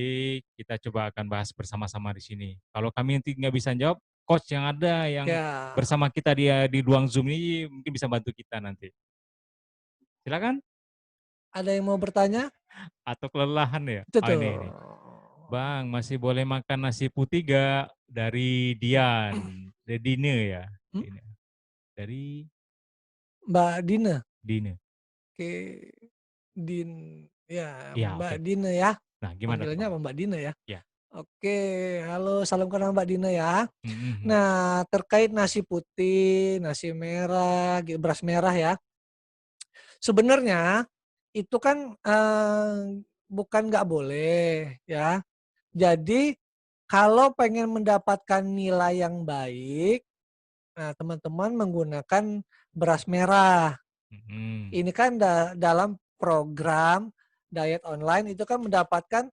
Speaker 2: kita coba akan bahas bersama-sama di sini. Kalau kami nanti nggak bisa jawab, coach yang ada yang
Speaker 1: Ya,
Speaker 2: bersama kita di ruang Zoom ini mungkin bisa bantu kita nanti. Silakan.
Speaker 1: ada yang mau bertanya?
Speaker 2: Atau kelelahan ya?
Speaker 1: Itu
Speaker 2: Oh,
Speaker 1: tuh.
Speaker 2: ini. Bang, masih boleh makan nasi putih gak? Dari Dian. Dari Dine ya?
Speaker 1: Hmm?
Speaker 2: Dine. Dari
Speaker 1: Mbak Dina.
Speaker 2: Dine.
Speaker 1: Oke, ya
Speaker 2: Iya,
Speaker 1: Mbak
Speaker 2: oke.
Speaker 1: Dina ya.
Speaker 2: Nah, gimana tuh,
Speaker 1: Panggilannya
Speaker 2: Bang?
Speaker 1: apa Mbak Dina ya?
Speaker 2: Ya.
Speaker 1: Oke, halo, salam kenal Mbak Dina ya.
Speaker 2: Mhm.
Speaker 1: Nah, terkait nasi putih, nasi merah, beras merah ya. Sebenarnya itu kan bukan nggak boleh ya. Jadi kalau pengen mendapatkan nilai yang baik, nah teman-teman menggunakan beras merah.
Speaker 2: Mhm.
Speaker 1: Ini kan dalam program diet online itu kan mendapatkan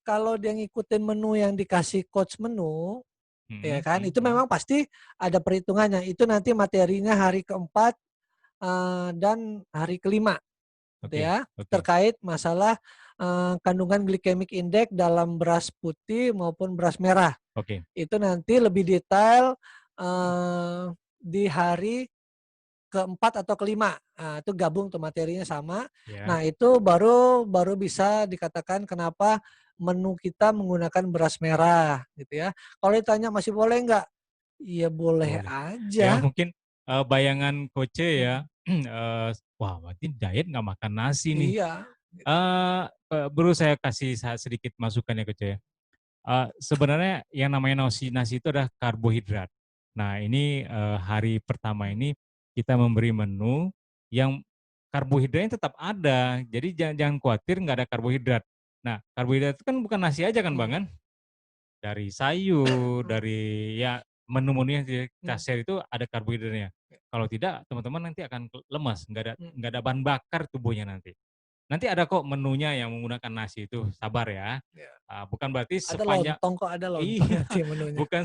Speaker 1: kalau dia ngikutin menu yang dikasih coach menu, ya
Speaker 2: Mhm,
Speaker 1: kan, itu
Speaker 2: mhm.
Speaker 1: memang pasti ada perhitungannya. Itu nanti materinya hari keempat dan hari kelima, gitu
Speaker 2: Oke,
Speaker 1: ya,
Speaker 2: oke.
Speaker 1: terkait masalah kandungan glycemic index dalam beras putih maupun beras merah.
Speaker 2: Oke.
Speaker 1: Itu nanti lebih detail di hari keempat atau kelima. Nah, itu gabung tuh materinya sama.
Speaker 2: Ya.
Speaker 1: Nah, itu baru bisa dikatakan kenapa menu kita menggunakan beras merah gitu ya. Kalau ditanya masih boleh nggak? Ya boleh
Speaker 2: Boleh. Ya
Speaker 1: aja.
Speaker 2: mungkin, bayangan Coach ya,
Speaker 1: Mhm.
Speaker 2: wah berarti diet nggak makan nasi nih.
Speaker 1: Iya.
Speaker 2: Perlu saya kasih sedikit masukan ya Coach ya. Sebenarnya yang namanya nasi itu adalah karbohidrat. Nah ini, hari pertama ini kita memberi menu yang karbohidratnya tetap ada, jadi jangan jangan khawatir nggak ada karbohidrat. Nah karbohidrat itu kan bukan nasi aja kan Bang
Speaker 1: Mhm.
Speaker 2: kan? Dari sayur, dari ya menu-menu yang kita
Speaker 1: Mhm.
Speaker 2: share itu ada karbohidratnya. Kalau tidak, teman-teman nanti akan lemas,
Speaker 1: Mhm.
Speaker 2: nggak ada bahan bakar tubuhnya nanti. Nanti ada kok menunya yang menggunakan nasi itu, sabar ya.
Speaker 1: Ya.
Speaker 2: Bukan berarti
Speaker 1: Ada
Speaker 2: sepanjang
Speaker 1: lontong kok, ada lontong
Speaker 2: iya,
Speaker 1: nanti menunya.
Speaker 2: bukan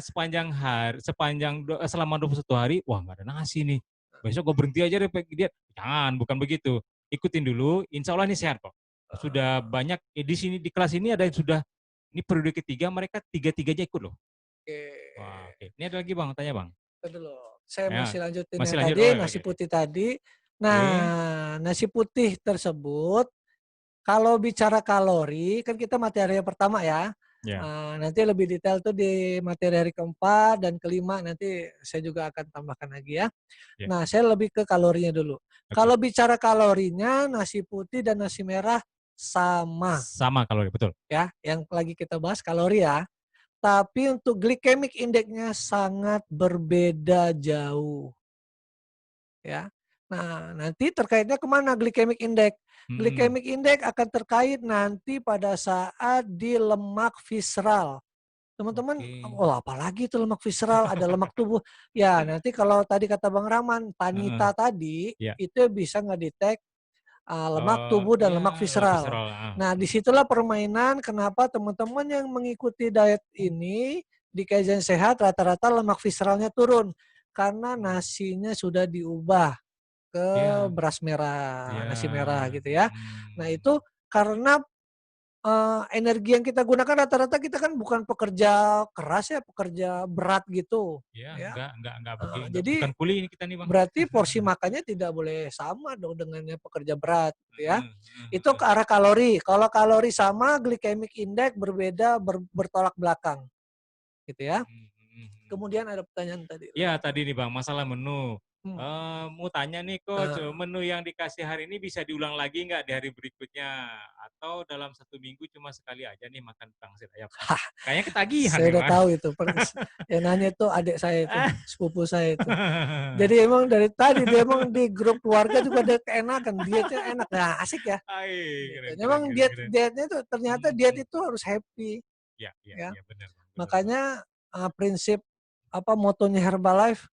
Speaker 2: selama 21 hari, wah nggak ada nasi nih. Besok gue berhenti aja deh diet. Jangan, bukan begitu. Ikutin dulu, insya Allah ini sehat kok. Sudah banyak di sini di kelas ini ada yang sudah ini periode ketiga mereka tiga-tiganya ikut loh.
Speaker 1: Oke.
Speaker 2: Wah, oke. Ini ada lagi Bang, tanya Bang.
Speaker 1: Itu dulu. Saya
Speaker 2: Ya,
Speaker 1: masih lanjutin
Speaker 2: masih
Speaker 1: yang
Speaker 2: lanjut.
Speaker 1: tadi,
Speaker 2: Oh,
Speaker 1: nasi
Speaker 2: oke, oke.
Speaker 1: putih tadi.
Speaker 2: Oke.
Speaker 1: Nah, nasi putih tersebut kalau bicara kalori, kan kita materi yang pertama ya.
Speaker 2: Ya,
Speaker 1: Nanti lebih detail tuh di materi hari keempat dan kelima, nanti saya juga akan tambahkan lagi ya.
Speaker 2: ya.
Speaker 1: Nah, saya lebih ke kalorinya dulu.
Speaker 2: Oke.
Speaker 1: Kalau bicara kalorinya, nasi putih dan nasi merah sama
Speaker 2: Sama kalori, betul.
Speaker 1: ya. Yang lagi kita bahas kalori ya. tapi untuk glycemic index-nya sangat berbeda jauh. Ya. Nah, nanti terkaitnya kemana glycemic index? Glycemic index akan terkait nanti pada saat di lemak visceral. Teman-teman, oh apalagi itu lemak visceral, ada lemak tubuh. Ya, nanti kalau tadi kata Bang Rahman, Panita tadi
Speaker 2: Ya.
Speaker 1: itu bisa ngedetek lemak tubuh dan
Speaker 2: Ya,
Speaker 1: lemak visceral. Nah, disitulah permainan kenapa teman-teman yang mengikuti diet ini di Kaizen Sehat rata-rata lemak visceralnya turun karena nasinya sudah diubah ke beras merah, nasi merah gitu ya. Nah, itu karena energi yang kita gunakan rata-rata kita kan bukan pekerja keras ya, pekerja berat gitu,
Speaker 2: Ya,
Speaker 1: ya.
Speaker 2: enggak
Speaker 1: Jadi
Speaker 2: bukan kuli ini kita nih, Bang.
Speaker 1: berarti porsi makannya tidak boleh sama dong dengan yang pekerja berat gitu ya. Itu ke arah kalori. Kalau kalori sama, glycemic index berbeda, bertolak belakang. Gitu ya. Kemudian ada pertanyaan tadi.
Speaker 2: Ya, tadi nih Bang, masalah menu.
Speaker 1: Hmm.
Speaker 2: Mau tanya nih Coach, menu yang dikasih hari ini bisa diulang lagi nggak di hari berikutnya? Atau dalam 1 minggu cuma sekali aja nih makan pangsit ayam? Kayaknya ketagihan
Speaker 1: Saya
Speaker 2: nih,
Speaker 1: udah
Speaker 2: Bang.
Speaker 1: tahu itu. Yang nanya itu adik saya itu, sepupu saya itu. Jadi emang dari tadi dia emang di grup keluarga juga ada keenakan, dietnya enak, nah asik ya. Gitu. Memang dietnya itu ternyata diet itu harus happy.
Speaker 2: Ya,
Speaker 1: Ya.
Speaker 2: benar.
Speaker 1: Makanya prinsip motonya Herbalife,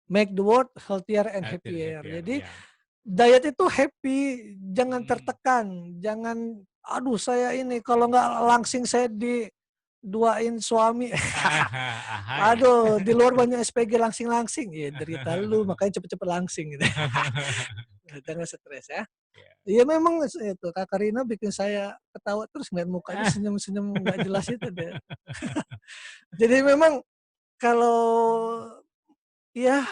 Speaker 1: make the world healthier and happier. Jadi diet itu happy, jangan tertekan, jangan aduh saya ini kalau nggak langsing saya diduain suami. Aduh, di luar banyak SPG langsing-langsing. Ya derita lu, makanya cepet-cepet langsing gitu. Jangan stres ya. Iya memang itu Kak Karina bikin saya ketawa terus ngeliat mukanya senyum-senyum nggak jelas itu deh. Jadi memang kalau ya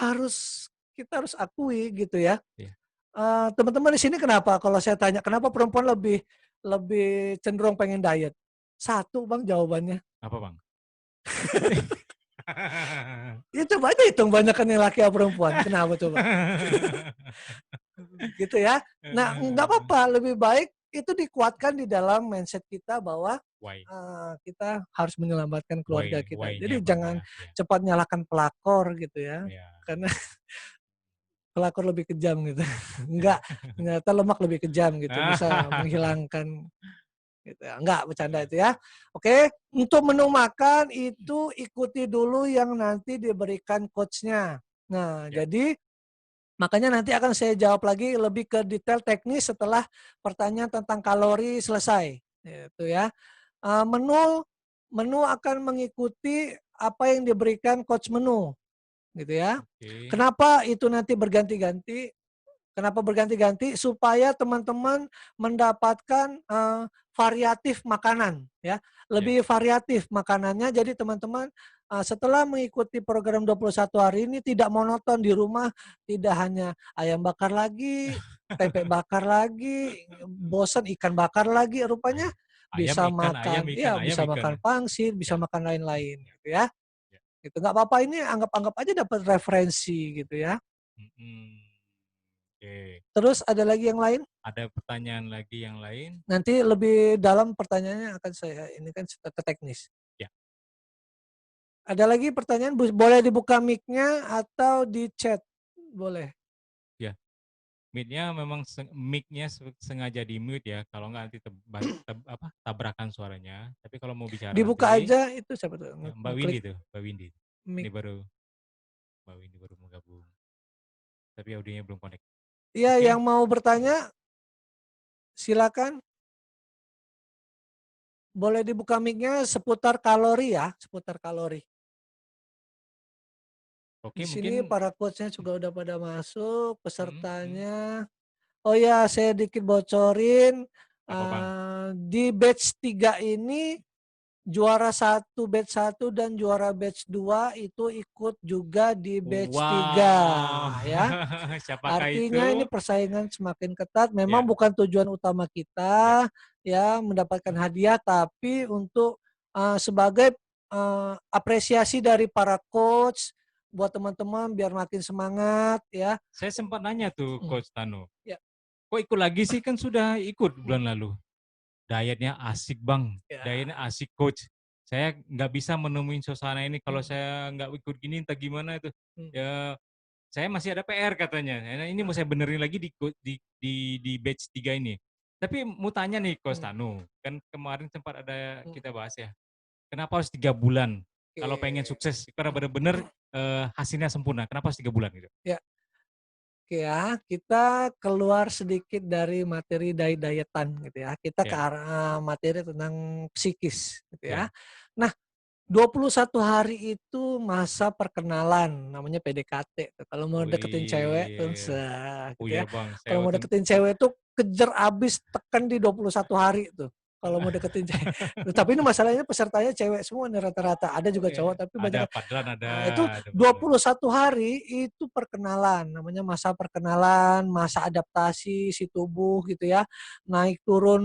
Speaker 1: kita harus akui gitu ya. Teman-teman di sini kenapa kalau saya tanya kenapa perempuan lebih cenderung pengen diet? Satu Bang jawabannya.
Speaker 2: Apa Bang?
Speaker 1: Ya coba aja hitung banyakan yang laki atau perempuan. Kenapa coba? Gitu ya. Nah nggak apa-apa, lebih baik itu dikuatkan di dalam mindset kita bahwa kita harus menyelamatkan keluarga kita. Jadi jangan cepat nyalakan pelakor gitu ya. Karena pelakor lebih kejam gitu. Enggak, ternyata lemak lebih kejam gitu, bisa menghilangkan gitu ya. Enggak, bercanda itu ya. Oke, untuk menu makan itu ikuti dulu yang nanti diberikan coach-nya. Nah, jadi makanya nanti akan saya jawab lagi lebih ke detail teknis setelah pertanyaan tentang kalori selesai. Gitu ya. Menu akan mengikuti apa yang diberikan coach menu. Gitu ya. Kenapa itu nanti berganti-ganti? Kenapa berganti-ganti? Supaya teman-teman mendapatkan variatif makanan, ya, lebih variatif makanannya. Jadi teman-teman setelah mengikuti program 21 hari ini tidak monoton di rumah, tidak hanya ayam bakar lagi, tempe bakar lagi, bosan ikan bakar lagi, rupanya bisa makan, ya bisa makan pangsit, bisa makan lain-lain, gitu ya. Gitu nggak apa-apa ini anggap aja dapat referensi gitu ya. Terus ada lagi yang lain?
Speaker 2: Ada pertanyaan lagi yang lain?
Speaker 1: Nanti lebih dalam pertanyaannya akan saya ini kan ke teknis.
Speaker 2: Ya.
Speaker 1: Ada lagi pertanyaan boleh dibuka mic-nya atau di chat boleh.
Speaker 2: Ya. Mic-nya memang mic-nya sengaja di mute ya. Kalau nggak nanti tabrakan suaranya. Tapi kalau mau bicara
Speaker 1: dibuka
Speaker 2: nanti,
Speaker 1: aja itu siapa tuh?
Speaker 2: Mbak Windy tuh, Mbak Windy. Ini baru Mbak Windy baru menggabung. Tapi audionya belum connect.
Speaker 1: Iya, yang mau bertanya silakan. Boleh dibuka mic-nya seputar kalori ya, seputar kalori.
Speaker 2: Oke,
Speaker 1: di sini
Speaker 2: mungkin
Speaker 1: para coach-nya juga udah pada masuk, pesertanya. Oh ya, saya dikit bocorin. Di batch 3 ini juara 1 batch 1 dan juara batch 2 itu ikut juga di batch 3 ya. Artinya ini persaingan semakin ketat. Memang bukan tujuan utama kita ya mendapatkan hadiah, tapi untuk sebagai apresiasi dari para coach buat teman-teman biar makin semangat ya.
Speaker 2: Saya sempat nanya tuh Coach Tano.
Speaker 1: Ya.
Speaker 2: Kok ikut lagi sih, kan sudah ikut bulan lalu. Dietnya asik Bang, dietnya asik Coach. saya nggak bisa menemuin suasana ini kalau saya nggak ikut gini entah gimana itu. Ya saya masih ada PR katanya. Nah, ini mau saya benerin lagi di batch 3 ini. Tapi mau tanya nih Coach Tanu, kan kemarin sempat ada kita bahas ya. Kenapa harus 3 bulan? Kalau pengen sukses karena benar-benar hasilnya sempurna. Kenapa harus 3 bulan gitu?
Speaker 1: Ya, oke ya, kita keluar sedikit dari materi diet-dietan gitu ya. Kita ke
Speaker 2: Ya,
Speaker 1: arah materi tentang psikis gitu ya.
Speaker 2: ya.
Speaker 1: Nah, 21 hari itu masa perkenalan, namanya PDKT. Kalau mau deketin cewek tuh,
Speaker 2: Wih. Oh
Speaker 1: gitu
Speaker 2: ya
Speaker 1: ya.
Speaker 2: Bang, saya
Speaker 1: Kalau mau
Speaker 2: waktu
Speaker 1: deketin cewek tuh kejar abis, tekan di 21 hari tuh. Kalau mau deketin cewek. Tapi ini masalahnya pesertanya cewek semua nih rata-rata. Ada juga cowok, tapi
Speaker 2: ada
Speaker 1: banyak.
Speaker 2: padran
Speaker 1: Itu
Speaker 2: ada padran.
Speaker 1: 21 hari itu perkenalan, namanya masa perkenalan, masa adaptasi si tubuh gitu ya. Naik turun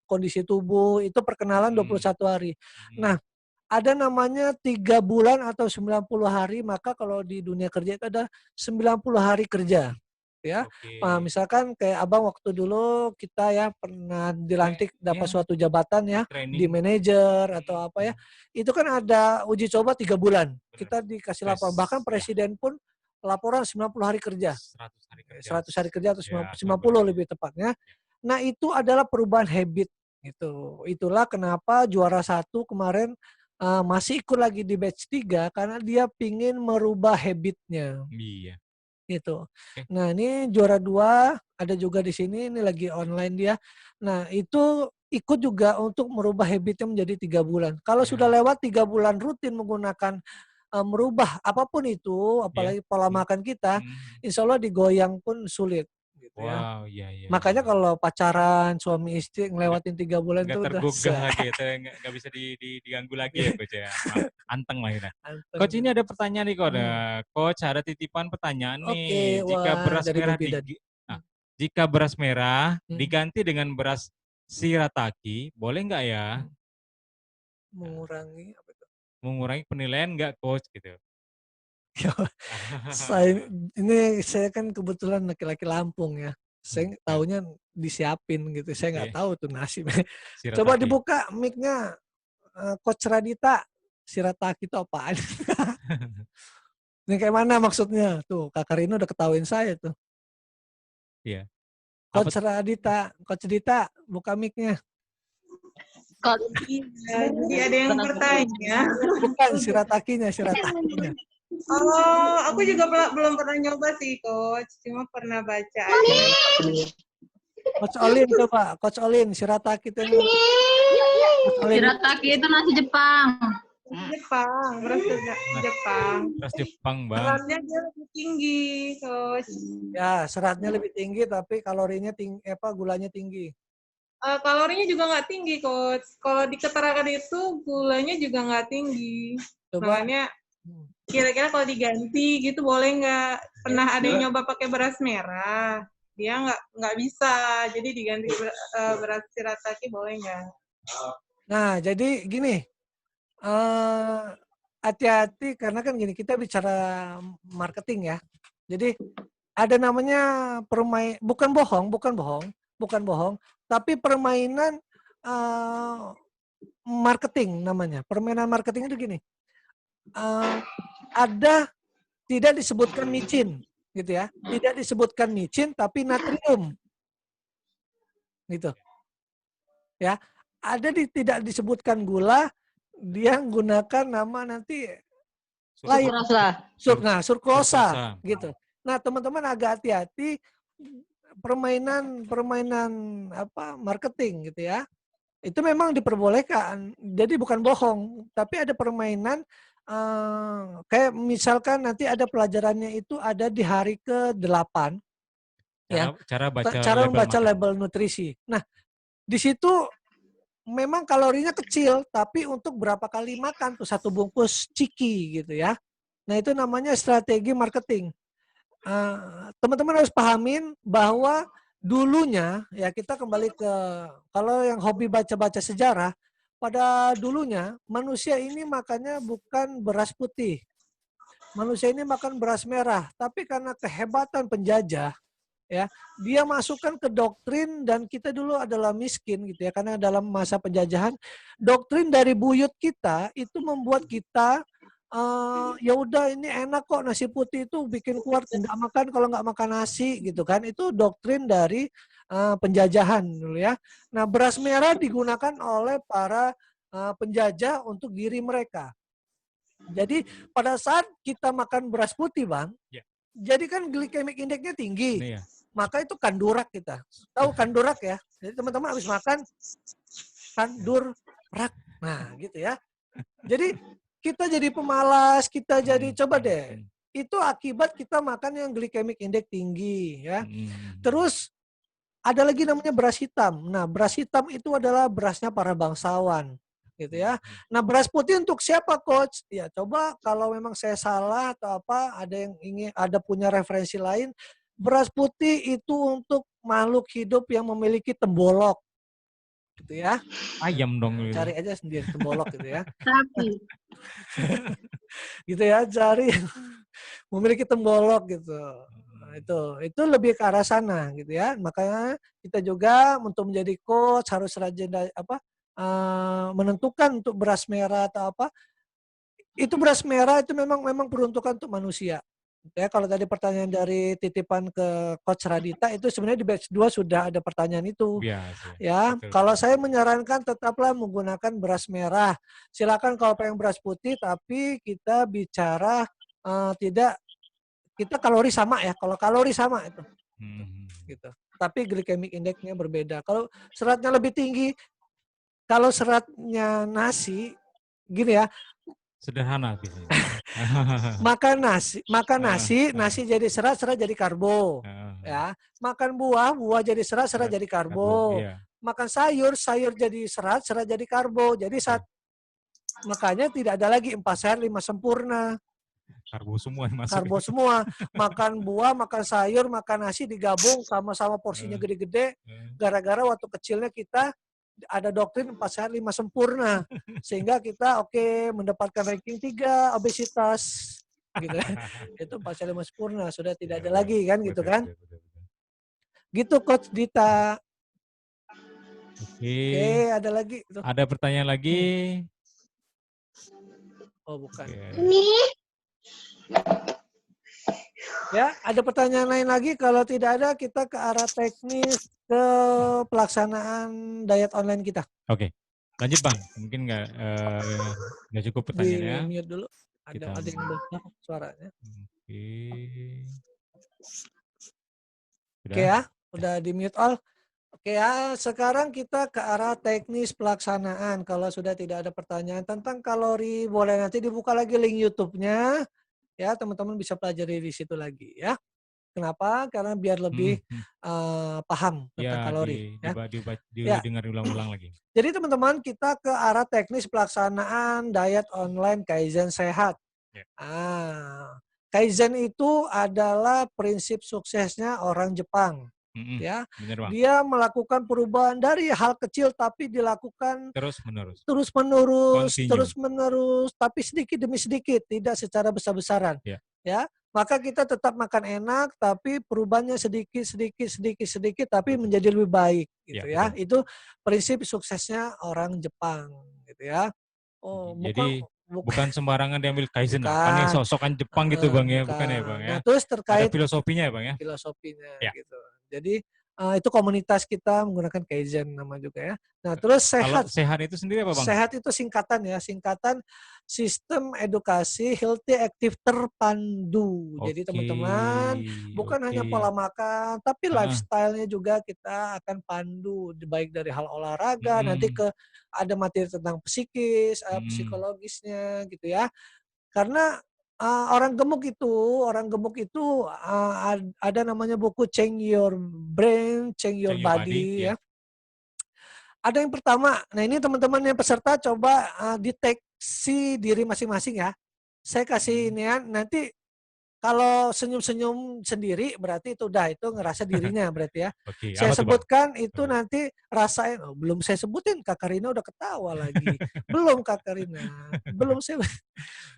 Speaker 1: kondisi tubuh itu perkenalan 21 hari. Nah, ada namanya 3 bulan atau 90 hari, maka kalau di dunia kerja itu ada 90 hari kerja. Ya,
Speaker 2: Oke.
Speaker 1: misalkan kayak Abang waktu dulu kita ya pernah dilantik dapat
Speaker 2: Ya,
Speaker 1: suatu jabatan ya di
Speaker 2: training.
Speaker 1: manajer atau apa ya, itu kan ada uji coba 3 bulan.
Speaker 2: Benar.
Speaker 1: Kita dikasih
Speaker 2: Tes
Speaker 1: laporan, bahkan
Speaker 2: ya,
Speaker 1: presiden pun laporan 90 hari kerja.
Speaker 2: 100 hari kerja.
Speaker 1: 100 hari kerja atau
Speaker 2: Ya,
Speaker 1: 90
Speaker 2: kolaborasi.
Speaker 1: lebih tepatnya.
Speaker 2: Ya.
Speaker 1: Nah, itu adalah perubahan habit gitu. Itulah kenapa juara 1 kemarin masih ikut lagi di batch 3 karena dia pingin merubah habitnya
Speaker 2: Iya.
Speaker 1: gitu.
Speaker 2: Oke.
Speaker 1: Nah, ini juara 2 ada juga di sini, ini lagi online dia. Nah, itu ikut juga untuk merubah habitnya menjadi 3 bulan. Kalau sudah
Speaker 2: Ya.
Speaker 1: lewat 3 bulan rutin menggunakan merubah apapun itu,
Speaker 2: Ya.
Speaker 1: apalagi pola makan kita, insya Allah digoyang pun sulit gitu ya.
Speaker 2: Wow, iya iya iya.
Speaker 1: Makanya kalau pacaran suami istri ngelewatin 3 bulan
Speaker 2: Nggak
Speaker 1: itu udah
Speaker 2: tergugah lagi ya, nggak bisa diganggu lagi ya Coach ya. Anteng lah kita. Coach ini
Speaker 1: anteng.
Speaker 2: ada pertanyaan nih Coach. Coach ada titipan pertanyaan
Speaker 1: Oke,
Speaker 2: nih.
Speaker 1: wah dari Baby Dan.
Speaker 2: Jika beras merah
Speaker 1: Hmm.
Speaker 2: diganti dengan beras shirataki, boleh nggak ya?
Speaker 1: Mengurangi apa itu?
Speaker 2: Mengurangi penilaian nggak Coach gitu?
Speaker 1: Saya kan kebetulan laki-laki Lampung ya. Saya
Speaker 2: Ya,
Speaker 1: taunya disiapin gitu. Saya nggak
Speaker 2: iya,
Speaker 1: tahu tuh nasi. Coba
Speaker 2: shirataki.
Speaker 1: dibuka mic-nya Coach Radita. Shirataki itu apaan? Ini kayak mana maksudnya? Tuh, Kak Karina udah ketahuin saya tuh.
Speaker 2: Iya. Apa
Speaker 1: Coach Radita, Coach Dita, buka mic-nya.
Speaker 3: Jadi ada yang bertanya.
Speaker 1: Bukan shiratakinya.
Speaker 3: Oh, aku juga belum pernah nyoba sih, Coach. Cuma pernah baca aja.
Speaker 1: Coach Olin coba, Coach Olin, shirataki itu.
Speaker 4: Shirataki itu nasi Jepang.
Speaker 3: Jepang, beras Jepang.
Speaker 2: beras Jepang, Bang?
Speaker 3: Seratnya dia lebih tinggi, Coach.
Speaker 1: Ya, seratnya lebih tinggi tapi kalorinya tinggi, gulanya tinggi.
Speaker 3: Kalorinya juga nggak tinggi, Coach. Kalau di keterangan itu gulanya juga nggak tinggi.
Speaker 1: Coba.
Speaker 3: Makanya kira-kira kalau diganti gitu boleh nggak? Pernah ada yang nyoba pakai beras merah, dia nggak bisa. Jadi diganti beras shirataki boleh nggak?
Speaker 1: Nah, jadi gini, hati-hati karena kan gini, kita bicara marketing ya. Jadi ada namanya bukan bohong, tapi permainan marketing namanya. Permainan marketing itu gini, ada tidak disebutkan micin, gitu ya. Tidak disebutkan micin, tapi natrium, gitu. Ya, tidak disebutkan gula, dia menggunakan nama nanti lain. Surklosa, gitu. Nah, teman-teman agak hati-hati permainan marketing gitu ya. Itu memang diperbolehkan. Jadi bukan bohong, tapi ada permainan kayak misalkan nanti ada pelajarannya itu ada di hari ke-8 ya. Cara membaca label nutrisi. Nah, di situ memang kalorinya kecil, tapi untuk berapa kali makan tuh satu bungkus ciki gitu ya. Nah, itu namanya strategi marketing. Teman-teman harus pahamin bahwa dulunya ya kita kembali ke kalau yang hobi baca-baca sejarah, pada dulunya manusia ini makannya bukan beras putih. Manusia ini makan beras merah, tapi karena kehebatan penjajah ya. Dia masukkan ke doktrin dan kita dulu adalah miskin gitu ya, karena dalam masa penjajahan doktrin dari buyut kita itu membuat kita ya udah ini enak kok nasi putih itu bikin kuat, nggak makan kalau nggak makan nasi gitu kan. Itu doktrin dari penjajahan dulu ya. Nah, beras merah digunakan oleh para penjajah untuk diri mereka. Jadi pada saat kita makan beras putih, Bang,
Speaker 2: Ya.
Speaker 1: jadi kan glycemic index-nya tinggi.
Speaker 2: Ini ya.
Speaker 1: Maka itu kandurak kita. Tahu kandurak ya? Jadi teman-teman habis makan kandurak. Nah, gitu ya. Jadi kita jadi pemalas, kita jadi coba deh. Itu akibat kita makan yang glycemic index tinggi ya. Terus ada lagi namanya beras hitam. Nah, beras hitam itu adalah berasnya para bangsawan, gitu ya. Nah, beras putih untuk siapa, Coach? Ya, coba kalau memang saya salah atau apa, ada yang ingin ada punya referensi lain, beras putih itu untuk makhluk hidup yang memiliki tembolok, gitu ya.
Speaker 2: Ayam dong gitu.
Speaker 1: Cari aja sendiri tembolok gitu ya.
Speaker 4: Sapi.
Speaker 1: Gitu ya, cari yang memiliki tembolok gitu. Nah, itu lebih ke arah sana gitu ya. Makanya kita juga untuk menjadi coach harus rajin menentukan untuk beras merah atau apa. Itu beras merah itu memang peruntukan untuk manusia. Ya, kalau tadi pertanyaan dari titipan ke Coach Radita itu sebenarnya di batch 2 sudah ada pertanyaan itu.
Speaker 2: Biasa.
Speaker 1: Ya,
Speaker 2: Betul.
Speaker 1: kalau saya menyarankan tetaplah menggunakan beras merah. Silakan kalau pengen beras putih tapi kita bicara tidak kita kalori sama ya. Kalau kalori sama itu. Gitu. Tapi glycemic index-nya berbeda. Kalau seratnya lebih tinggi, kalau seratnya nasi gini ya,
Speaker 2: Sederhana biasanya.
Speaker 1: makan nasi jadi serat jadi karbo. Ya, makan buah jadi serat jadi karbo.
Speaker 2: Iya.
Speaker 1: Makan sayur jadi serat jadi karbo. Jadi makanya tidak ada lagi 4 sehat 5 sempurna.
Speaker 2: Karbo semua yang masuk.
Speaker 1: Karbo semua. Makan buah, makan sayur, makan nasi digabung sama-sama porsinya gede-gede. Gara-gara waktu kecilnya kita ada doktrin 4 sehat 5 sempurna. Sehingga kita mendapatkan ranking 3 obesitas. Gitu. Itu 4 sehat 5 sempurna. Sudah tidak ada lagi kan gitu kan. Gitu Coach Dita. Oke, ada lagi.
Speaker 2: Ada pertanyaan lagi?
Speaker 1: Oh, bukan.
Speaker 4: Ini.
Speaker 1: Ya, ada pertanyaan lain lagi? Kalau tidak ada, kita ke arah teknis ke pelaksanaan diet online kita.
Speaker 2: Oke, lanjut Bang. Mungkin nggak cukup pertanyaannya.
Speaker 1: Di mute dulu. Ada yang besar suaranya. Oke ya, udah di mute all. Oke ya, sekarang kita ke arah teknis pelaksanaan. Kalau sudah tidak ada pertanyaan tentang kalori, boleh nanti dibuka lagi link YouTube-nya. Ya, teman-teman bisa pelajari di situ lagi ya. Kenapa? Karena biar lebih paham tentang kalori.
Speaker 2: Dengar ulang-ulang lagi.
Speaker 1: Jadi teman-teman, kita ke arah teknis pelaksanaan diet online Kaizen Sehat. Kaizen itu adalah prinsip suksesnya orang Jepang. Ya, dia melakukan perubahan dari hal kecil tapi dilakukan terus menerus tapi sedikit demi sedikit, tidak secara besar-besaran. Ya, maka kita tetap makan enak tapi perubahannya sedikit tapi menjadi lebih baik gitu ya. Itu prinsip suksesnya orang Jepang gitu ya. Oh,
Speaker 2: bukan sembarangan diambil Kaizen lah. Kan yang sosokan Jepang gitu Bang ya, bukan ya Bang ya.
Speaker 1: Nah, terus terkait
Speaker 2: ada filosofinya ya Bang ya.
Speaker 1: Filosofinya gitu. Jadi itu komunitas kita menggunakan Kaizen nama juga ya. Nah, terus sehat.
Speaker 2: Kalau sehat itu sendiri apa Bang?
Speaker 1: Sehat itu singkatan ya, singkatan Sistem Edukasi Healthy Active Terpandu. Jadi teman-teman bukan hanya pola makan, tapi lifestyle-nya juga kita akan pandu, baik dari hal olahraga, nanti ada materi tentang psikis, psikologisnya gitu ya. Karena orang gemuk itu ada namanya buku Change Your Brain, Change Your Body ya. Ada yang pertama, nah ini teman-teman yang peserta coba deteksi diri masing-masing ya. Saya kasih ini ya, nanti kalau senyum-senyum sendiri berarti itu ngerasa dirinya berarti ya. Saya sebutkan itu nanti rasain, belum saya sebutin, Kak Karina udah ketawa lagi. Belum Kak Karina, belum saya.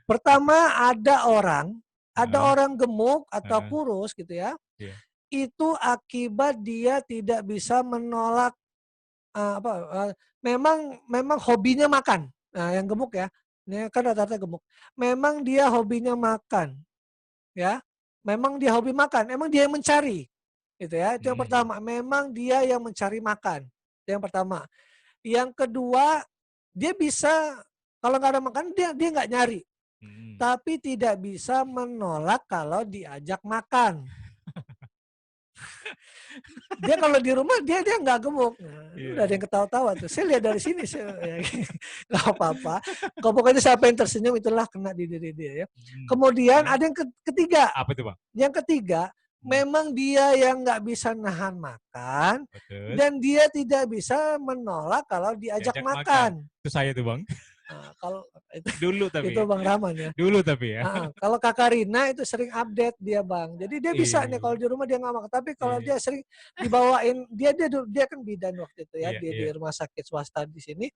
Speaker 1: Pertama ada orang gemuk atau kurus gitu ya. itu akibat dia tidak bisa menolak memang hobinya makan. Nah, yang gemuk ya, ini kan rata-rata gemuk. Memang dia hobinya makan, ya. Memang dia hobi makan, emang dia yang mencari, gitu ya. Itu yang pertama. Memang dia yang mencari makan. Itu yang pertama. Yang kedua, dia bisa kalau nggak ada makan dia nggak nyari, tapi tidak bisa menolak kalau diajak makan. Dia kalau di rumah dia nggak gemuk. Nah, udah ada yang ketawa-tawa tuh. Saya lihat dari sini nggak apa-apa. Kalau pokoknya siapa yang tersenyum itulah kena di diri dia ya. Kemudian ada yang ketiga.
Speaker 2: Apa itu, Bang?
Speaker 1: Yang ketiga, memang dia yang nggak bisa nahan makan dan dia tidak bisa menolak kalau diajak makan.
Speaker 2: Itu saya tuh, Bang.
Speaker 1: Nah, kalau
Speaker 2: Dulu tapi.
Speaker 1: itu Bang Rahman ya.
Speaker 2: Dulu tapi ya.
Speaker 1: Kalau Kakak Rina itu sering update dia Bang. Jadi dia bisa nih kalau di rumah dia nggak makan. Tapi kalau dia sering dibawain, dia kan bidan waktu itu ya di rumah sakit swasta di sini.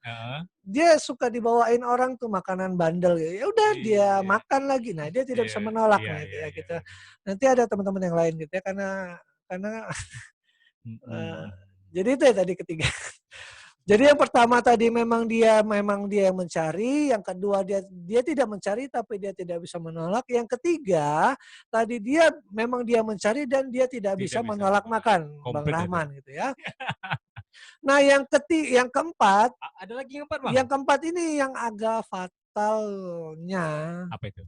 Speaker 1: Dia suka dibawain orang tuh makanan bandel. Ya udah dia makan lagi. Nah dia tidak bisa menolak gitu. Nanti ada teman-teman yang lain gitu ya karena jadi itu ya tadi ketiga. Jadi yang pertama tadi memang dia yang mencari, yang kedua dia tidak mencari tapi dia tidak bisa menolak, yang ketiga tadi dia memang dia mencari dan dia tidak bisa menolak makan, Bang Rahman gitu ya. Nah yang keempat,
Speaker 2: ada lagi yang keempat, Bang?
Speaker 1: Yang keempat ini yang agak fatalnya.
Speaker 2: Apa itu?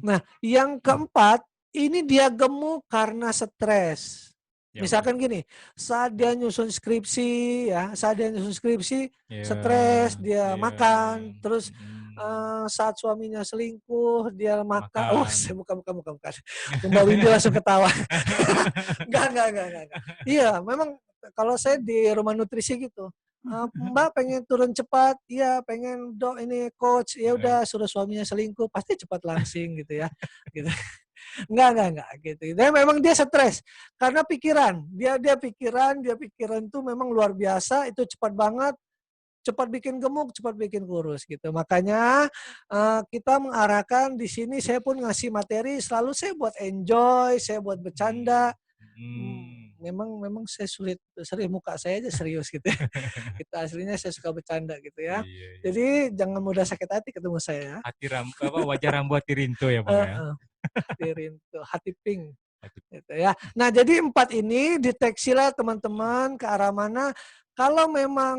Speaker 1: Nah yang keempat ini dia gemuk karena stres. Misalkan gini, saat dia nyusun skripsi, stres, dia makan, terus saat suaminya selingkuh, dia makan. Oh, bukan. Mbak Windy langsung ketawa. Enggak. Iya, memang kalau saya di rumah nutrisi gitu, Mbak pengen turun cepat, iya pengen ini coach, ya udah suruh suaminya selingkuh, pasti cepat langsing gitu ya. Gitu. Enggak gitu. Dan memang dia stres karena pikiran. Dia pikiran itu memang luar biasa, itu cepat banget, cepat bikin gemuk, cepat bikin kurus gitu. Makanya kita mengarahkan di sini saya pun ngasih materi selalu saya buat enjoy, saya buat bercanda. Memang saya serius muka saya aja serius gitu ya. Kita aslinya saya suka bercanda gitu ya. Jadi jangan mudah sakit hati ketemu saya.
Speaker 2: Wajah rambu hati rinto ya, Bang ya.
Speaker 1: Hati pink gitu ya. Nah jadi 4 ini deteksilah teman-teman ke arah mana. Kalau memang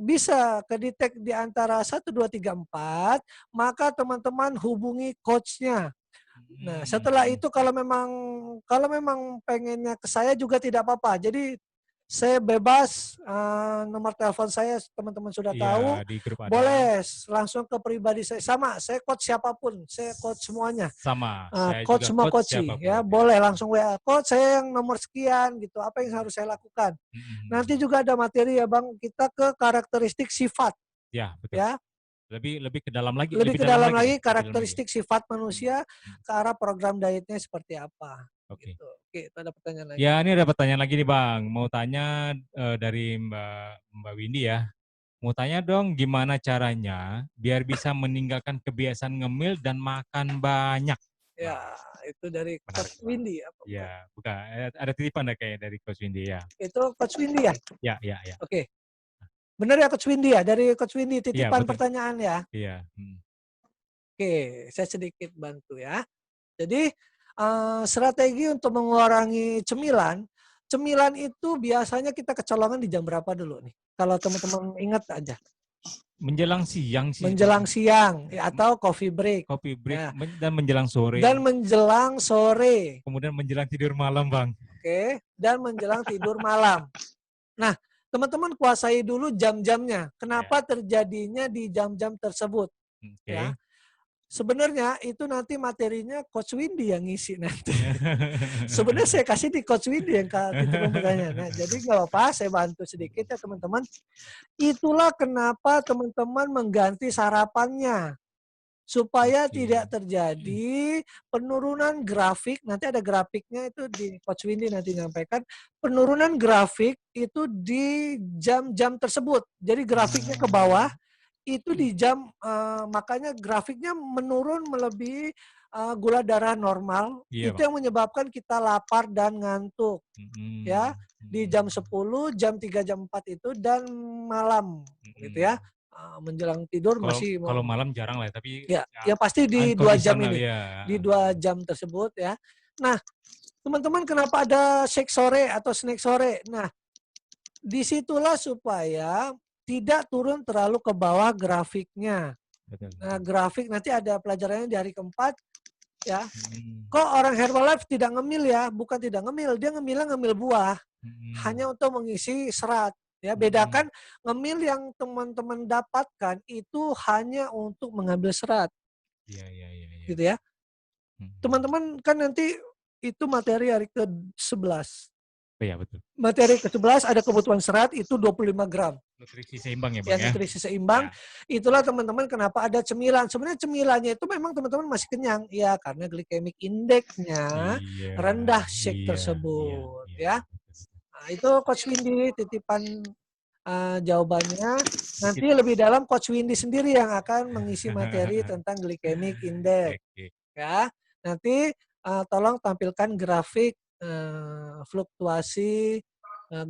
Speaker 1: bisa kedetek di antara 1, 2, 3, 4, maka teman-teman hubungi coachnya. Nah setelah itu kalau memang pengennya ke saya juga tidak apa-apa. Jadi saya bebas, nomor telepon saya teman-teman sudah tahu.
Speaker 2: Di grup ada.
Speaker 1: Boleh langsung ke pribadi saya. Sama, saya coach siapapun, saya coach semuanya.
Speaker 2: Sama,
Speaker 1: saya coach semua coach ya. Boleh langsung WA, coach saya yang nomor sekian gitu. Apa yang harus saya lakukan? Nanti juga ada materi ya Bang, kita ke karakteristik sifat.
Speaker 2: Ya, betul.
Speaker 1: Ya.
Speaker 2: Lebih ke dalam lagi.
Speaker 1: Lebih ke dalam lagi karakteristik sifat manusia ke arah program dietnya seperti apa.
Speaker 2: Oke.
Speaker 1: Gitu. Oke, ada pertanyaan lagi.
Speaker 2: Ya, ini ada pertanyaan lagi nih Bang. Mau tanya dari Mbak Windy ya. Mau tanya dong gimana caranya biar bisa meninggalkan kebiasaan ngemil dan makan banyak.
Speaker 1: Ya, itu dari Coach Windy.
Speaker 2: Ya, bukan. Ada titipan kayak dari Coach Windy ya.
Speaker 1: Itu Coach Windy ya?
Speaker 2: Ya.
Speaker 1: Oke. Benar ya Coach Windy ya? Dari Coach Windy titipan
Speaker 2: ya,
Speaker 1: pertanyaan ya?
Speaker 2: Iya.
Speaker 1: Oke, saya sedikit bantu ya. Jadi strategi untuk mengurangi cemilan itu biasanya kita kecolongan di jam berapa dulu nih? Kalau teman-teman ingat aja.
Speaker 2: Menjelang siang sih.
Speaker 1: Menjelang siang atau coffee break.
Speaker 2: Coffee break ya. Dan menjelang sore.
Speaker 1: Dan menjelang sore.
Speaker 2: Kemudian menjelang tidur malam, Bang.
Speaker 1: Oke, dan menjelang tidur malam. Nah, teman-teman kuasai dulu jam-jamnya. Kenapa terjadinya di jam-jam tersebut? Ya. Sebenarnya itu nanti materinya Coach Windy yang ngisi nanti. Sebenarnya saya kasih di Coach Windy yang titipan pertanyaan. Nah, jadi nggak apa-apa, saya bantu sedikit ya teman-teman. Itulah kenapa teman-teman mengganti sarapannya. Supaya tidak terjadi penurunan grafik, nanti ada grafiknya itu di Coach Windy nanti nyampaikan, penurunan grafik itu di jam-jam tersebut. Jadi grafiknya ke bawah, itu di jam makanya grafiknya menurun melebihi gula darah normal.
Speaker 2: Iya,
Speaker 1: Itu
Speaker 2: Bang.
Speaker 1: yang menyebabkan kita lapar dan ngantuk. Ya, di jam 10, jam 3, jam 4 itu dan malam gitu ya. Menjelang tidur masih
Speaker 2: Kalau malam jarang lah, tapi
Speaker 1: ya, ya pasti di 2 jam
Speaker 2: unconditional
Speaker 1: ini.
Speaker 2: ya.
Speaker 1: Di 2 jam tersebut ya. Nah, teman-teman kenapa ada shake sore atau snack sore? Nah, disitulah supaya tidak turun terlalu ke bawah grafiknya.
Speaker 2: Betul.
Speaker 1: Nah, grafik nanti ada pelajarannya di hari keempat ya. Kok orang Herbalife tidak ngemil ya? Bukan tidak ngemil, dia ngemil buah. Hanya untuk mengisi serat. Ya, bedakan ngemil yang teman-teman dapatkan itu hanya untuk mengambil serat.
Speaker 2: Iya.
Speaker 1: Gitu ya. Teman-teman kan nanti itu materi hari ke-11.
Speaker 2: Iya, betul.
Speaker 1: Materi ke-11 ada kebutuhan serat itu 25 gram.
Speaker 2: Nutrisi seimbang ya, Bang
Speaker 1: Ya,
Speaker 2: ya?
Speaker 1: nutrisi seimbang.
Speaker 2: Ya.
Speaker 1: Itulah teman-teman kenapa ada cemilan. Sebenarnya cemilannya itu memang teman-teman masih kenyang. Ya, karena glycemic index-nya rendah shake tersebut. Ya. Nah, itu Coach Windy titipan jawabannya. Nanti lebih dalam Coach Windy sendiri yang akan mengisi materi tentang glycemic index. Ya. Nanti tolong tampilkan grafik fluktuasi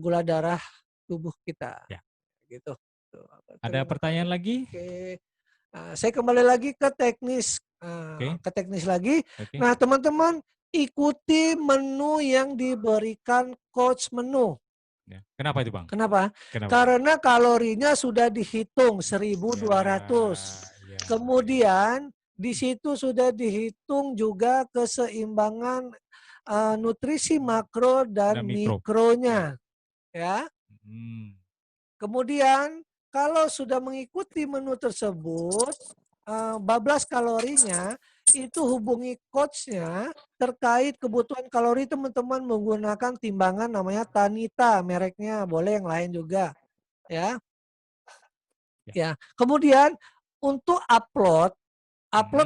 Speaker 1: gula darah tubuh kita.
Speaker 2: Ya.
Speaker 1: Gitu.
Speaker 2: Ada pertanyaan lagi?
Speaker 1: Oke. Saya kembali lagi ke teknis. Ke teknis lagi. Nah, teman-teman ikuti menu yang diberikan coach menu.
Speaker 2: Ya. Kenapa itu, Bang?
Speaker 1: Kenapa? Karena kalorinya sudah dihitung 1.200. Kemudian di situ sudah dihitung juga keseimbangan nutrisi makro dan mikronya. Ya. Kemudian kalau sudah mengikuti menu tersebut, bablas kalorinya, itu hubungi coachnya terkait kebutuhan kalori teman-teman menggunakan timbangan namanya Tanita, mereknya, boleh yang lain juga. Ya. Ya. Kemudian untuk upload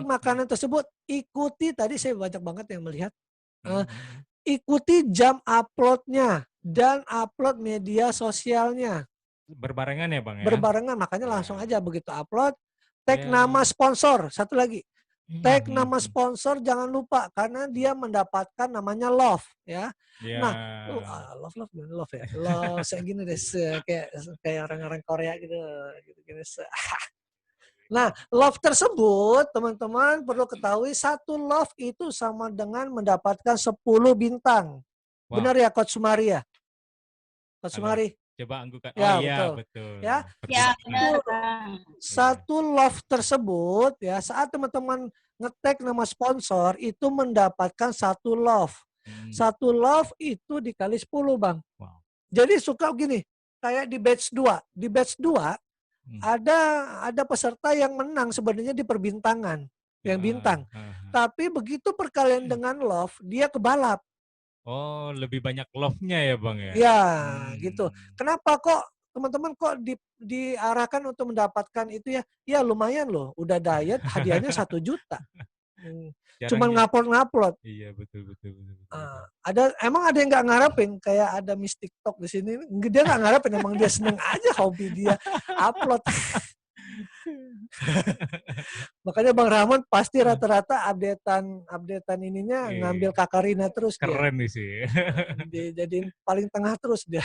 Speaker 1: makanan tersebut, ikuti, tadi saya banyak banget yang melihat, ikuti jam uploadnya dan upload media sosialnya.
Speaker 2: Berbarengan ya, Bang ya?
Speaker 1: Berbarengan, makanya langsung aja begitu upload, tag nama sponsor, satu lagi. Tag nama sponsor jangan lupa karena dia mendapatkan namanya love ya. Nah, love ya. Love saya gini deh kayak orang-orang Korea gitu gini. Nah, love tersebut teman-teman perlu ketahui satu love itu sama dengan mendapatkan 10 bintang. Wow. Benar ya Coach Sumari ya? Coach Sumari.
Speaker 2: Coba anggukan.
Speaker 1: Ya,
Speaker 2: betul.
Speaker 1: Ya,
Speaker 4: Ya,
Speaker 1: satu love tersebut ya saat teman-teman nge-tag nama sponsor itu mendapatkan satu love. Satu love itu dikali 10, Bang.
Speaker 2: Wow.
Speaker 1: Jadi suka gini, kayak di batch 2. Di batch 2 ada peserta yang menang sebenarnya di perbintangan, yang bintang. Tapi begitu perkalian dengan love, dia kebalap.
Speaker 2: Oh, lebih banyak love-nya ya, Bang ya?
Speaker 1: Ya, gitu. Kenapa kok teman-teman kok diarahkan untuk mendapatkan itu ya? Ya lumayan loh, udah diet hadiahnya 1 juta. Cuman ngupload.
Speaker 2: Iya, betul.
Speaker 1: Emang ada yang nggak ngarepin kayak ada Miss TikTok di sini. Dia nggak ngarepin, emang dia seneng aja hobi dia upload. Makanya Bang Rahman pasti rata-rata updatean ininya ngambil Kakak Rina terus.
Speaker 2: Keren nih sih.
Speaker 1: Dijadiin paling tengah terus dia.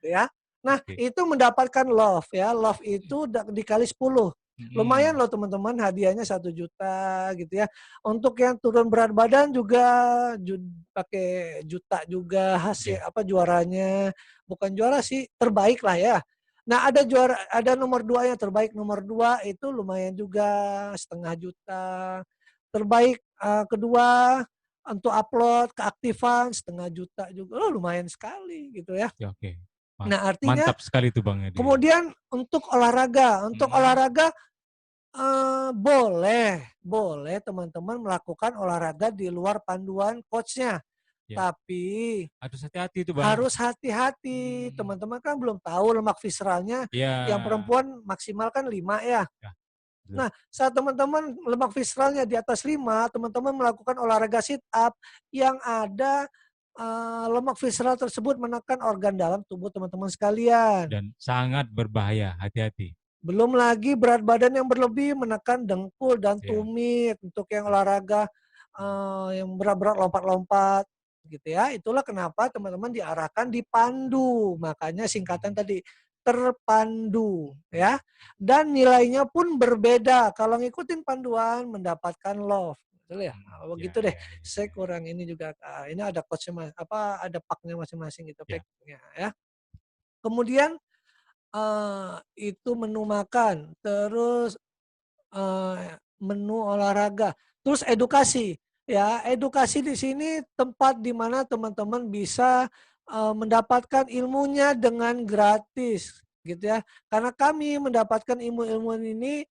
Speaker 1: Ya. Nah, itu mendapatkan love ya. Love itu dikali 10. Lumayan loh teman-teman, hadiahnya 1 juta gitu ya. Untuk yang turun berat badan juga pakai juta juga hasil juaranya. Bukan juara sih, terbaik lah ya. Nah, ada nomor 2 yang terbaik. Nomor 2 itu lumayan juga 0,5 juta. Terbaik kedua untuk upload keaktifan 0,5 juta juga. Lumayan sekali gitu ya.
Speaker 2: Oke.
Speaker 1: Nah, artinya
Speaker 2: mantap sekali tuh Bang.
Speaker 1: Kemudian untuk olahraga, boleh teman-teman melakukan olahraga di luar panduan coachnya. Tapi
Speaker 2: harus hati-hati tuh Bang.
Speaker 1: Harus hati-hati. Teman-teman kan belum tahu lemak visceralnya. Yang perempuan maksimal kan 5 ya. Nah, saat teman-teman lemak visceralnya di atas 5, teman-teman melakukan olahraga sit up yang ada lemak visceral tersebut menekan organ dalam tubuh teman-teman sekalian.
Speaker 2: Dan sangat berbahaya, hati-hati.
Speaker 1: Belum lagi berat badan yang berlebih menekan dengkul dan
Speaker 2: Iya.
Speaker 1: tumit untuk yang olahraga yang berat-berat lompat-lompat gitu ya. Itulah kenapa teman-teman diarahkan dipandu. Makanya singkatan tadi terpandu ya. Dan nilainya pun berbeda. Kalau ngikutin panduan mendapatkan love. Betul ya? Nah,
Speaker 2: Ya,
Speaker 1: begitu deh.
Speaker 2: ya, ya,
Speaker 1: Saya
Speaker 2: ya.
Speaker 1: kurang ini juga ini ada coachnya ada paknya masing-masing gitu
Speaker 2: Ya.
Speaker 1: packnya ya. Kemudian itu menu makan, terus menu olahraga, terus edukasi. Ya, edukasi di sini tempat di mana teman-teman bisa mendapatkan ilmunya dengan gratis, gitu ya. Karena kami mendapatkan ilmu-ilmu ini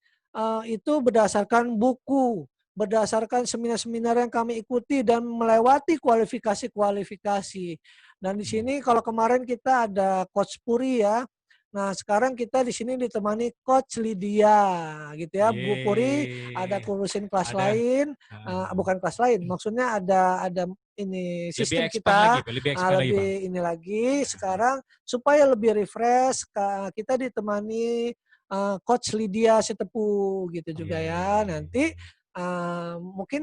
Speaker 1: itu berdasarkan buku, berdasarkan seminar-seminar yang kami ikuti dan melewati kualifikasi-kualifikasi. Dan di sini kalau kemarin kita ada Coach Puri ya. Nah, sekarang kita di sini ditemani Coach Lydia, gitu ya. Bu Puri ada
Speaker 2: Yeay.
Speaker 1: ngurusin kelas
Speaker 2: Ada
Speaker 1: lain,
Speaker 2: heeh.
Speaker 1: bukan kelas lain, maksudnya ada ini
Speaker 2: Lebih
Speaker 1: sistem
Speaker 2: expand lagi,
Speaker 1: kita
Speaker 2: lebih expand lagi, Bang.
Speaker 1: lebih ini lagi sekarang supaya lebih refresh. Kita ditemani Coach Lydia Sitepu gitu juga
Speaker 2: Iya, iya,
Speaker 1: ya.
Speaker 2: iya,
Speaker 1: Nanti
Speaker 2: iya.
Speaker 1: mungkin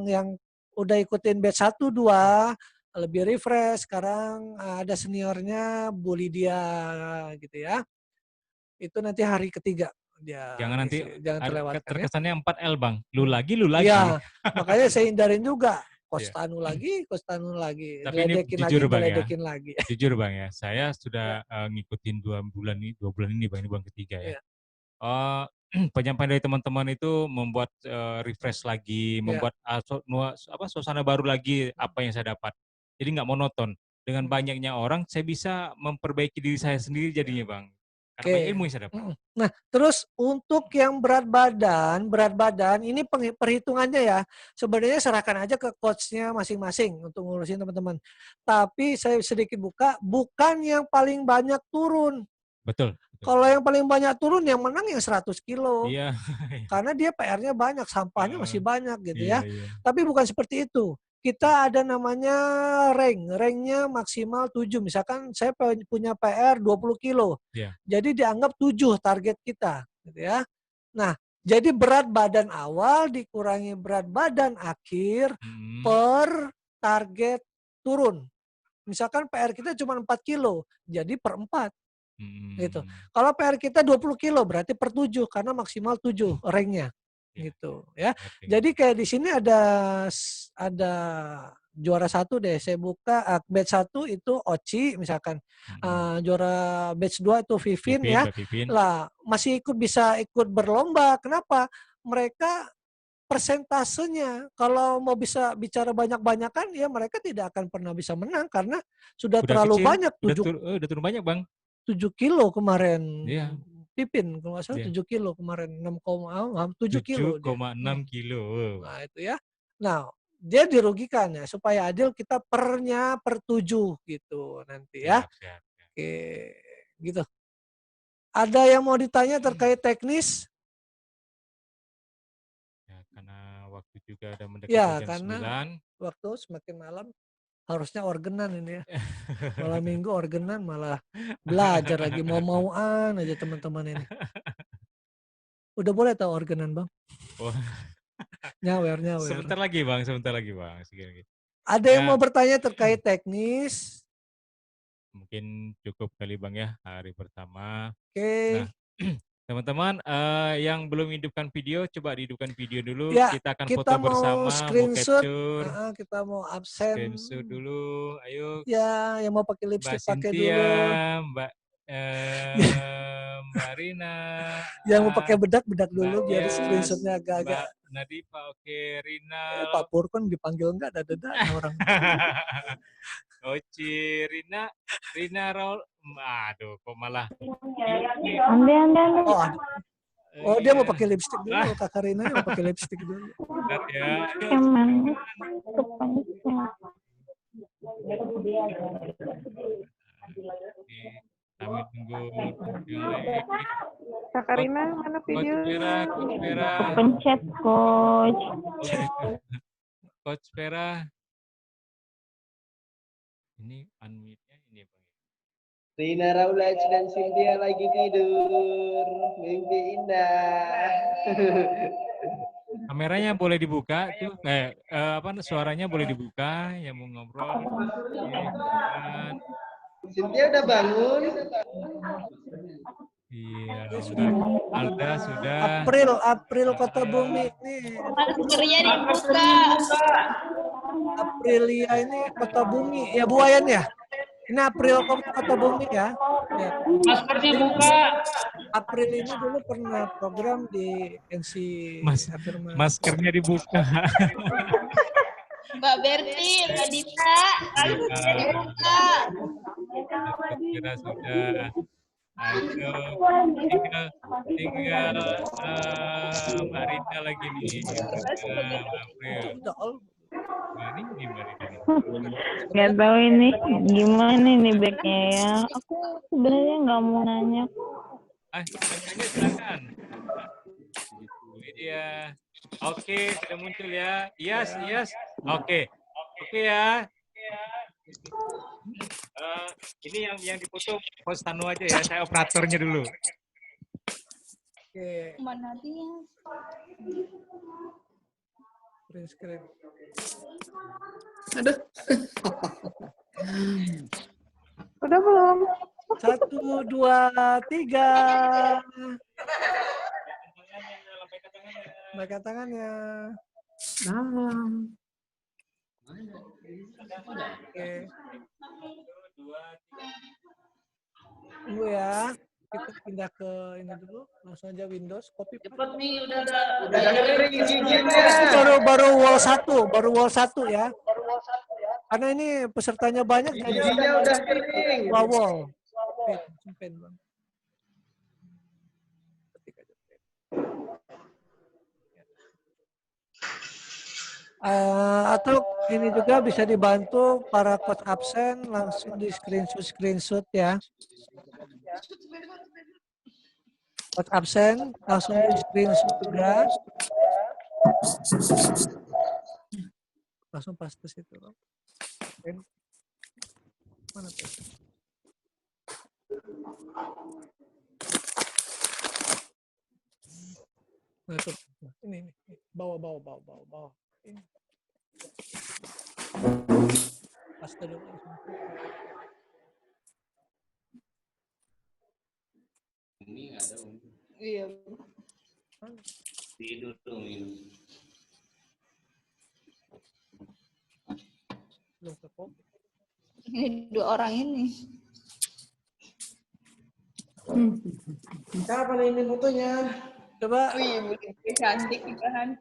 Speaker 1: yang udah ikutin batch 1, 2 lebih refresh. Sekarang ada seniornya Bu Lydia gitu ya. Itu nanti hari ketiga dia
Speaker 2: Jangan nanti
Speaker 1: ngisi, jangan terlewatkan ya.
Speaker 2: terkesannya 4L, Bang. Lu lagi.
Speaker 1: Iya, makanya saya hindarin juga.
Speaker 2: Iya.
Speaker 1: Coach Tanu lagi,
Speaker 2: Tapi ini
Speaker 1: diledekin lagi,
Speaker 2: jujur, Bang ya.
Speaker 1: diledekin lagi.
Speaker 2: Jujur, Bang ya. Saya
Speaker 1: Ya,
Speaker 2: sudah ngikutin 2 bulan ini, Bang. Ini bulan ketiga ya.
Speaker 1: ya,
Speaker 2: Penyampaian dari teman-teman itu membuat refresh lagi,
Speaker 1: ya.
Speaker 2: membuat suasana baru lagi apa yang saya dapat. Jadi nggak monoton. Dengan banyaknya orang, saya bisa memperbaiki diri saya sendiri jadinya, Bang. Karena banyak
Speaker 1: Oke.
Speaker 2: ilmu yang saya dapat.
Speaker 1: Nah, terus untuk yang berat badan ini perhitungannya ya, sebenarnya serahkan aja ke coachnya masing-masing untuk ngurusin teman-teman. Tapi saya sedikit bukan yang paling banyak turun.
Speaker 2: Betul, betul.
Speaker 1: Kalau yang paling banyak turun yang menang yang 100 kilo.
Speaker 2: Iya.
Speaker 1: Karena dia PR-nya banyak, sampahnya
Speaker 2: Heeh.
Speaker 1: masih banyak gitu
Speaker 2: Iya,
Speaker 1: ya.
Speaker 2: iya.
Speaker 1: Tapi bukan seperti itu. Kita ada namanya ranknya maksimal 7. Misalkan saya punya PR 20 kilo.
Speaker 2: Iya.
Speaker 1: Jadi dianggap 7 target kita gitu ya. Nah, jadi berat badan awal dikurangi berat badan akhir per target turun. Misalkan PR kita cuma 4 kilo, jadi per 4 gitu. Kalau PR kita 20 kilo berarti per 7 karena maksimal 7 ranknya
Speaker 2: Iya,
Speaker 1: gitu ya.
Speaker 2: ngerti,
Speaker 1: Jadi
Speaker 2: ngerti.
Speaker 1: kayak di sini ada juara 1 deh, saya buka batch 1 itu Oci misalkan, juara batch 2 itu Vivin
Speaker 2: Pipin,
Speaker 1: ya.
Speaker 2: Mbak Pipin.
Speaker 1: Lah masih bisa ikut berlomba, kenapa? Mereka persentasenya kalau mau bisa bicara banyak-banyakan ya mereka tidak akan pernah bisa menang karena sudah
Speaker 2: Udah
Speaker 1: terlalu
Speaker 2: kecil,
Speaker 1: banyak,
Speaker 2: udah turun banyak, Bang.
Speaker 1: 7 kilo kemarin
Speaker 2: Iya,
Speaker 1: Pipin kalau nggak salah
Speaker 2: iya.
Speaker 1: 7 kilo kemarin 7 kilo dia.
Speaker 2: 7,6 kilo. Wow.
Speaker 1: Nah itu ya. Nah dia dirugikan ya supaya adil kita pernya per 7 gitu nanti ya.
Speaker 2: Siap, siap, siap.
Speaker 1: Oke gitu. Ada yang mau ditanya terkait teknis?
Speaker 2: Ya, karena waktu juga udah mendekati
Speaker 1: Ya
Speaker 2: jam
Speaker 1: karena
Speaker 2: 9.
Speaker 1: waktu semakin malam harusnya organan ini ya. Malam minggu organan malah belajar lagi mau-mauan aja teman-teman ini. Udah boleh tahu organan bang?
Speaker 2: Oh,
Speaker 1: Nyawer.
Speaker 2: sebentar lagi, Bang. Sebentar lagi, Bang. Sedikit lagi.
Speaker 1: Ada yang
Speaker 2: Ya,
Speaker 1: mau bertanya terkait teknis?
Speaker 2: mungkin cukup kali, Bang ya, hari pertama. Nah,
Speaker 1: Oke.
Speaker 2: teman-teman yang belum hidupkan video, coba dihidupkan video dulu.
Speaker 1: Ya,
Speaker 2: Kita akan foto
Speaker 1: kita mau
Speaker 2: bersama, mau
Speaker 1: screenshot,
Speaker 2: capture.
Speaker 1: kita mau absen.
Speaker 2: Screenshot dulu. Ayo,
Speaker 1: Ya, yang mau pakai
Speaker 2: Mbak
Speaker 1: lipstick pakai
Speaker 2: Cynthia,
Speaker 1: dulu.
Speaker 2: Mbak Mbak Rina,
Speaker 1: Yang mau pakai bedak
Speaker 2: Mbak
Speaker 1: dulu biar
Speaker 2: Tias,
Speaker 1: screenshotnya agak-agak.
Speaker 2: Mbak Nadifa, oke, Rinal,
Speaker 1: Pak Pur kan dipanggil enggak ada dadanya orang.
Speaker 2: Oci, Rina Raul, aduh, kok malah
Speaker 1: Oh, ada. Oh, dia mau
Speaker 2: iya.
Speaker 1: pakai lipstick dulu.
Speaker 2: Lah,
Speaker 1: Kakak Rina mau pakai lipstick dulu.
Speaker 2: bentar ya.
Speaker 4: Emang
Speaker 2: Kami tunggu yang lain.
Speaker 3: Kak Karina, mana video?
Speaker 2: Coach Vera,
Speaker 4: pencet coach.
Speaker 2: Coach Vera. Ini unmute-nya ini, Bang.
Speaker 5: Rina Raulaj dan Cynthia lagi tidur. Mimpi indah.
Speaker 2: Kameranya boleh dibuka tuh, suaranya boleh dibuka yang mau ngobrol. Oke, silakan.
Speaker 5: Cynthia udah bangun.
Speaker 2: Iya,
Speaker 1: sudah.
Speaker 2: Mbak Alda sudah.
Speaker 1: April Kota Bumi ini.
Speaker 6: Maskernya dibuka.
Speaker 1: Aprilia ini Kota Bumi. Ya Buayan ya? Ini April Kota Bumi ya. Ya.
Speaker 7: Maskernya buka.
Speaker 1: April ini dulu pernah program di NC Afirmasi.
Speaker 2: Maskernya dibuka.
Speaker 6: Mbak Berti, Mbak Dita, maskernya dibuka.
Speaker 2: Kira sudah. Ayo, tinggal Mbak Rita lagi nih. April. Ini Mbak Rita.
Speaker 4: Nggak tahu ini gimana nih backnya ya. Aku sebenarnya nggak mau nanya.
Speaker 2: Tanya silakan. Ini dia. Oke, sudah muncul ya. Yes. Oke ya. Ini yang dipoto host Tanu aja ya. Saya operatornya dulu.
Speaker 1: Oke,
Speaker 6: Mana dia?
Speaker 1: print screen.
Speaker 8: Aduh.
Speaker 4: Udah belum?
Speaker 1: 1, 2, 3. Lambaikan tangannya. Oke. Tunggu ya. Kita pindah ke ini dulu. Langsung aja Windows. Copy.
Speaker 7: Cepet nih, udah ada
Speaker 5: kering giginya.
Speaker 1: Baru wall 1 ya. Karena ini pesertanya banyak.
Speaker 5: Giginya udah kering.
Speaker 1: Wall. Pen, Bang. Ketik aja pen. Atau ini juga bisa dibantu para coach absen langsung di screenshot ya. Coach absen langsung di screenshot juga. Langsung pas ke situ. Mana tuh? Nah, tuh. Ini. Bawa. Ini. Pas dulu.
Speaker 7: Ini ada.
Speaker 6: Iya.
Speaker 7: Tidur dong ini.
Speaker 1: Belum ke copy.
Speaker 6: Ini 2 orang ini.
Speaker 5: Kapan ini fotonya?
Speaker 1: Coba
Speaker 6: Wih, cantik kan.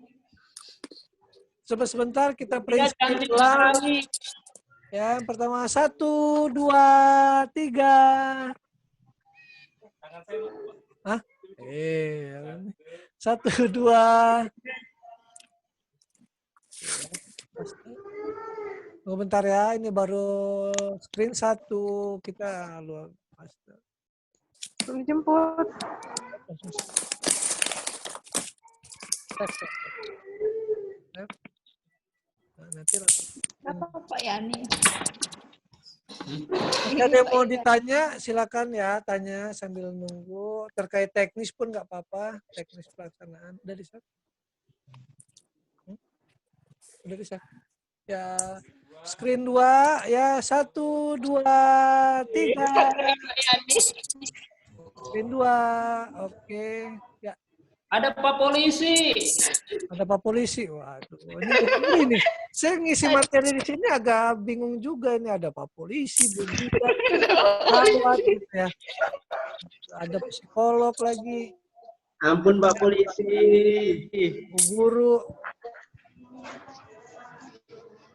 Speaker 1: coba sebentar kita print screen
Speaker 7: Cantik
Speaker 1: ulang.
Speaker 7: sekali.
Speaker 1: Ya, yang pertama 1, 2, 3. Hah? 1, 2. Tunggu bentar ya, ini baru screen 1 kita luar.
Speaker 4: Belum jemput.
Speaker 1: Nanti
Speaker 6: Apa Pak Yani?
Speaker 1: ada yang mau ditanya, silakan ya, tanya sambil nunggu. Terkait teknis pun nggak apa-apa, teknis pelaksanaan. Udah bisa? Udah bisa? Ya, screen 2, ya 1, 2, 3. Screen 2, oke. Ya,
Speaker 7: Ada Pak Polisi.
Speaker 1: ada Pak Polisi. Waduh, ini saya ngisi materi di sini agak bingung juga, ini ada Pak Polisi, perawat, gitu ya. Ada psikolog lagi,
Speaker 5: Ampun Pak Polisi.
Speaker 1: guru.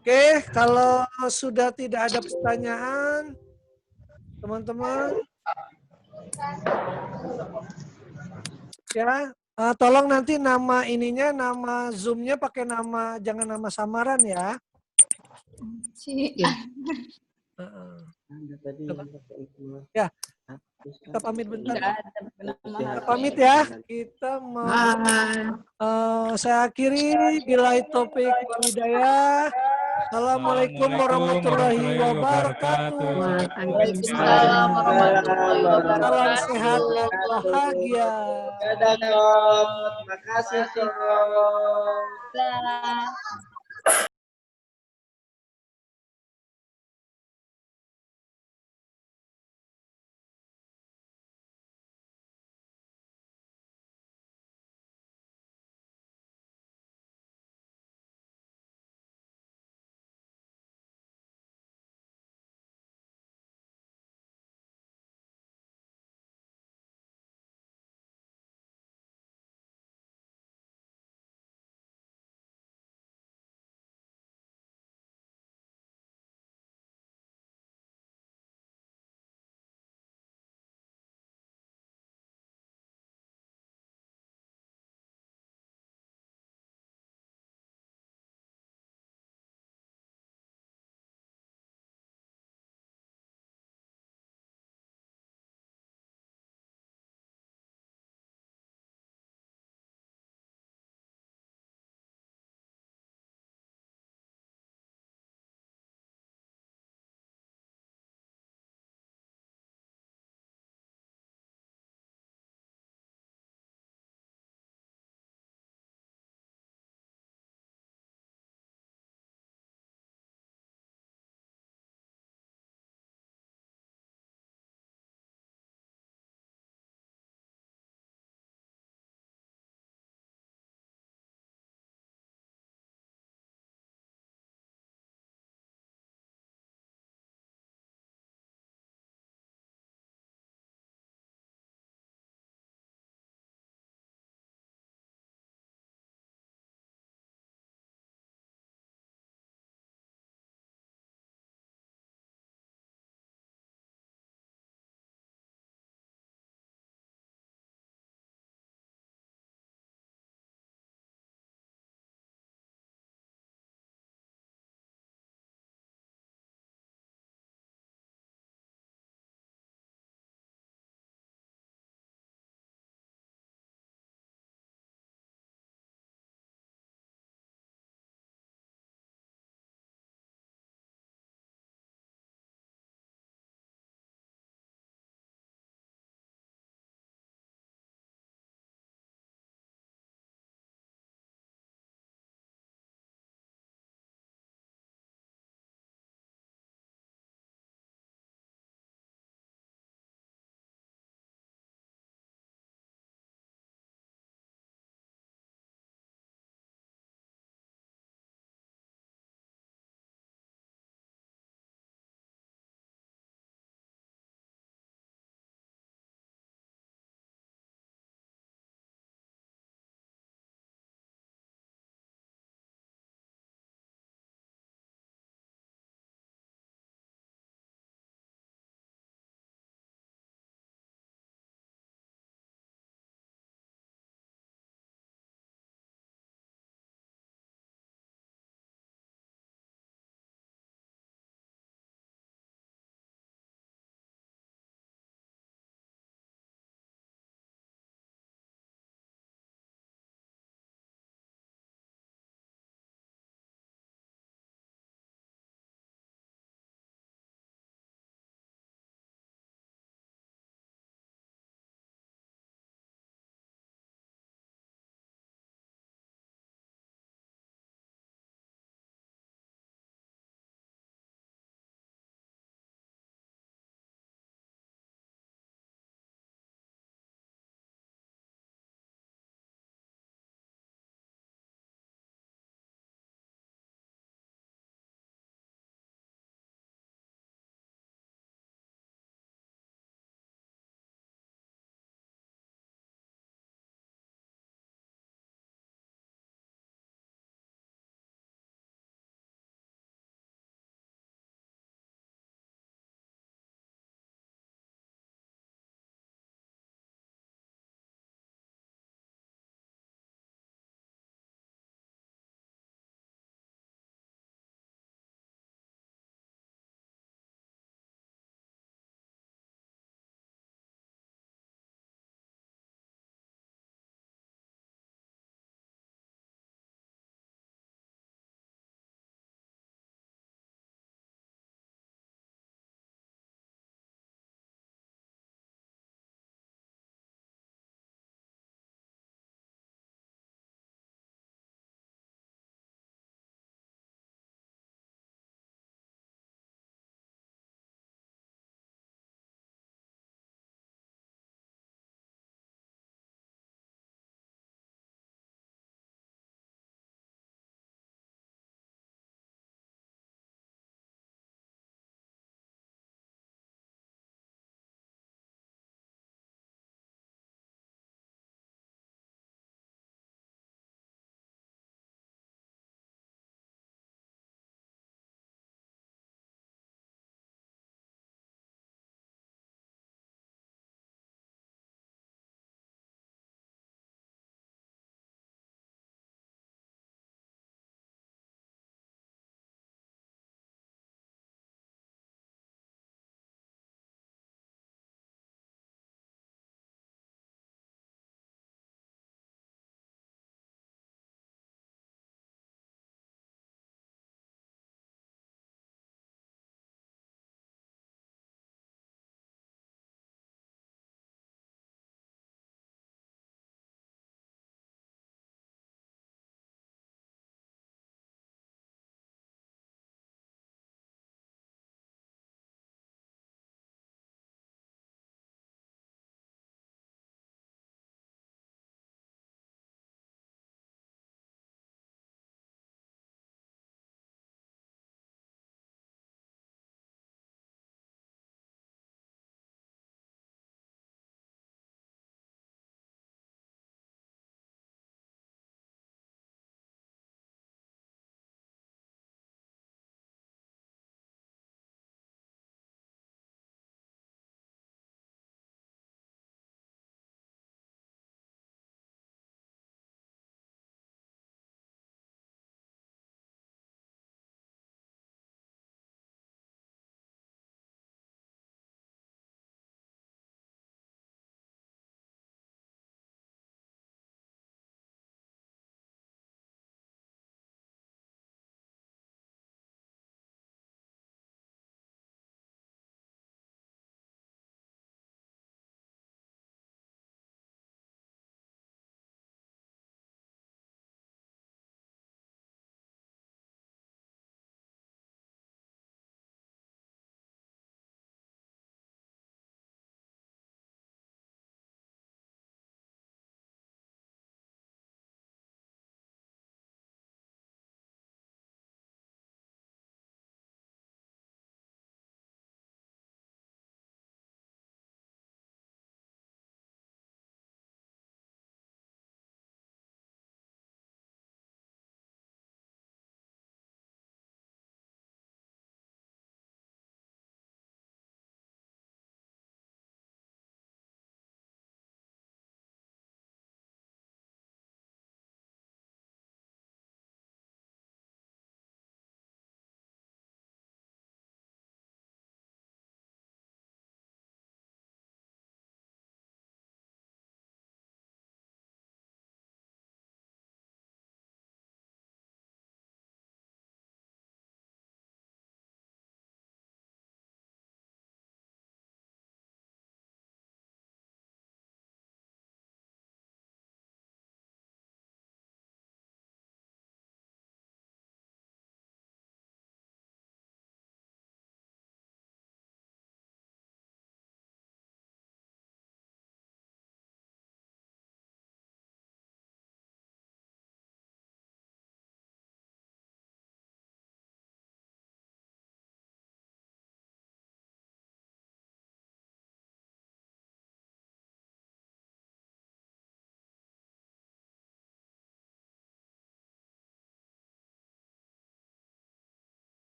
Speaker 1: Oke, kalau sudah tidak ada pertanyaan, teman-teman, ya, tolong nanti nama ininya, nama Zoom-nya pakai nama, jangan nama samaran ya. Ya, kita pamit bentar. Kita pamit ya. Kita mau saya akhiri bila topik hidayah. Assalamualaikum warahmatullahi wabarakatuh.
Speaker 6: Waalaikumsalam warahmatullahi
Speaker 1: Salam
Speaker 6: wabarakatuh.
Speaker 1: sehat dan bahagia.
Speaker 5: Dadah, Kok. Makasih, Kok.
Speaker 6: Dah.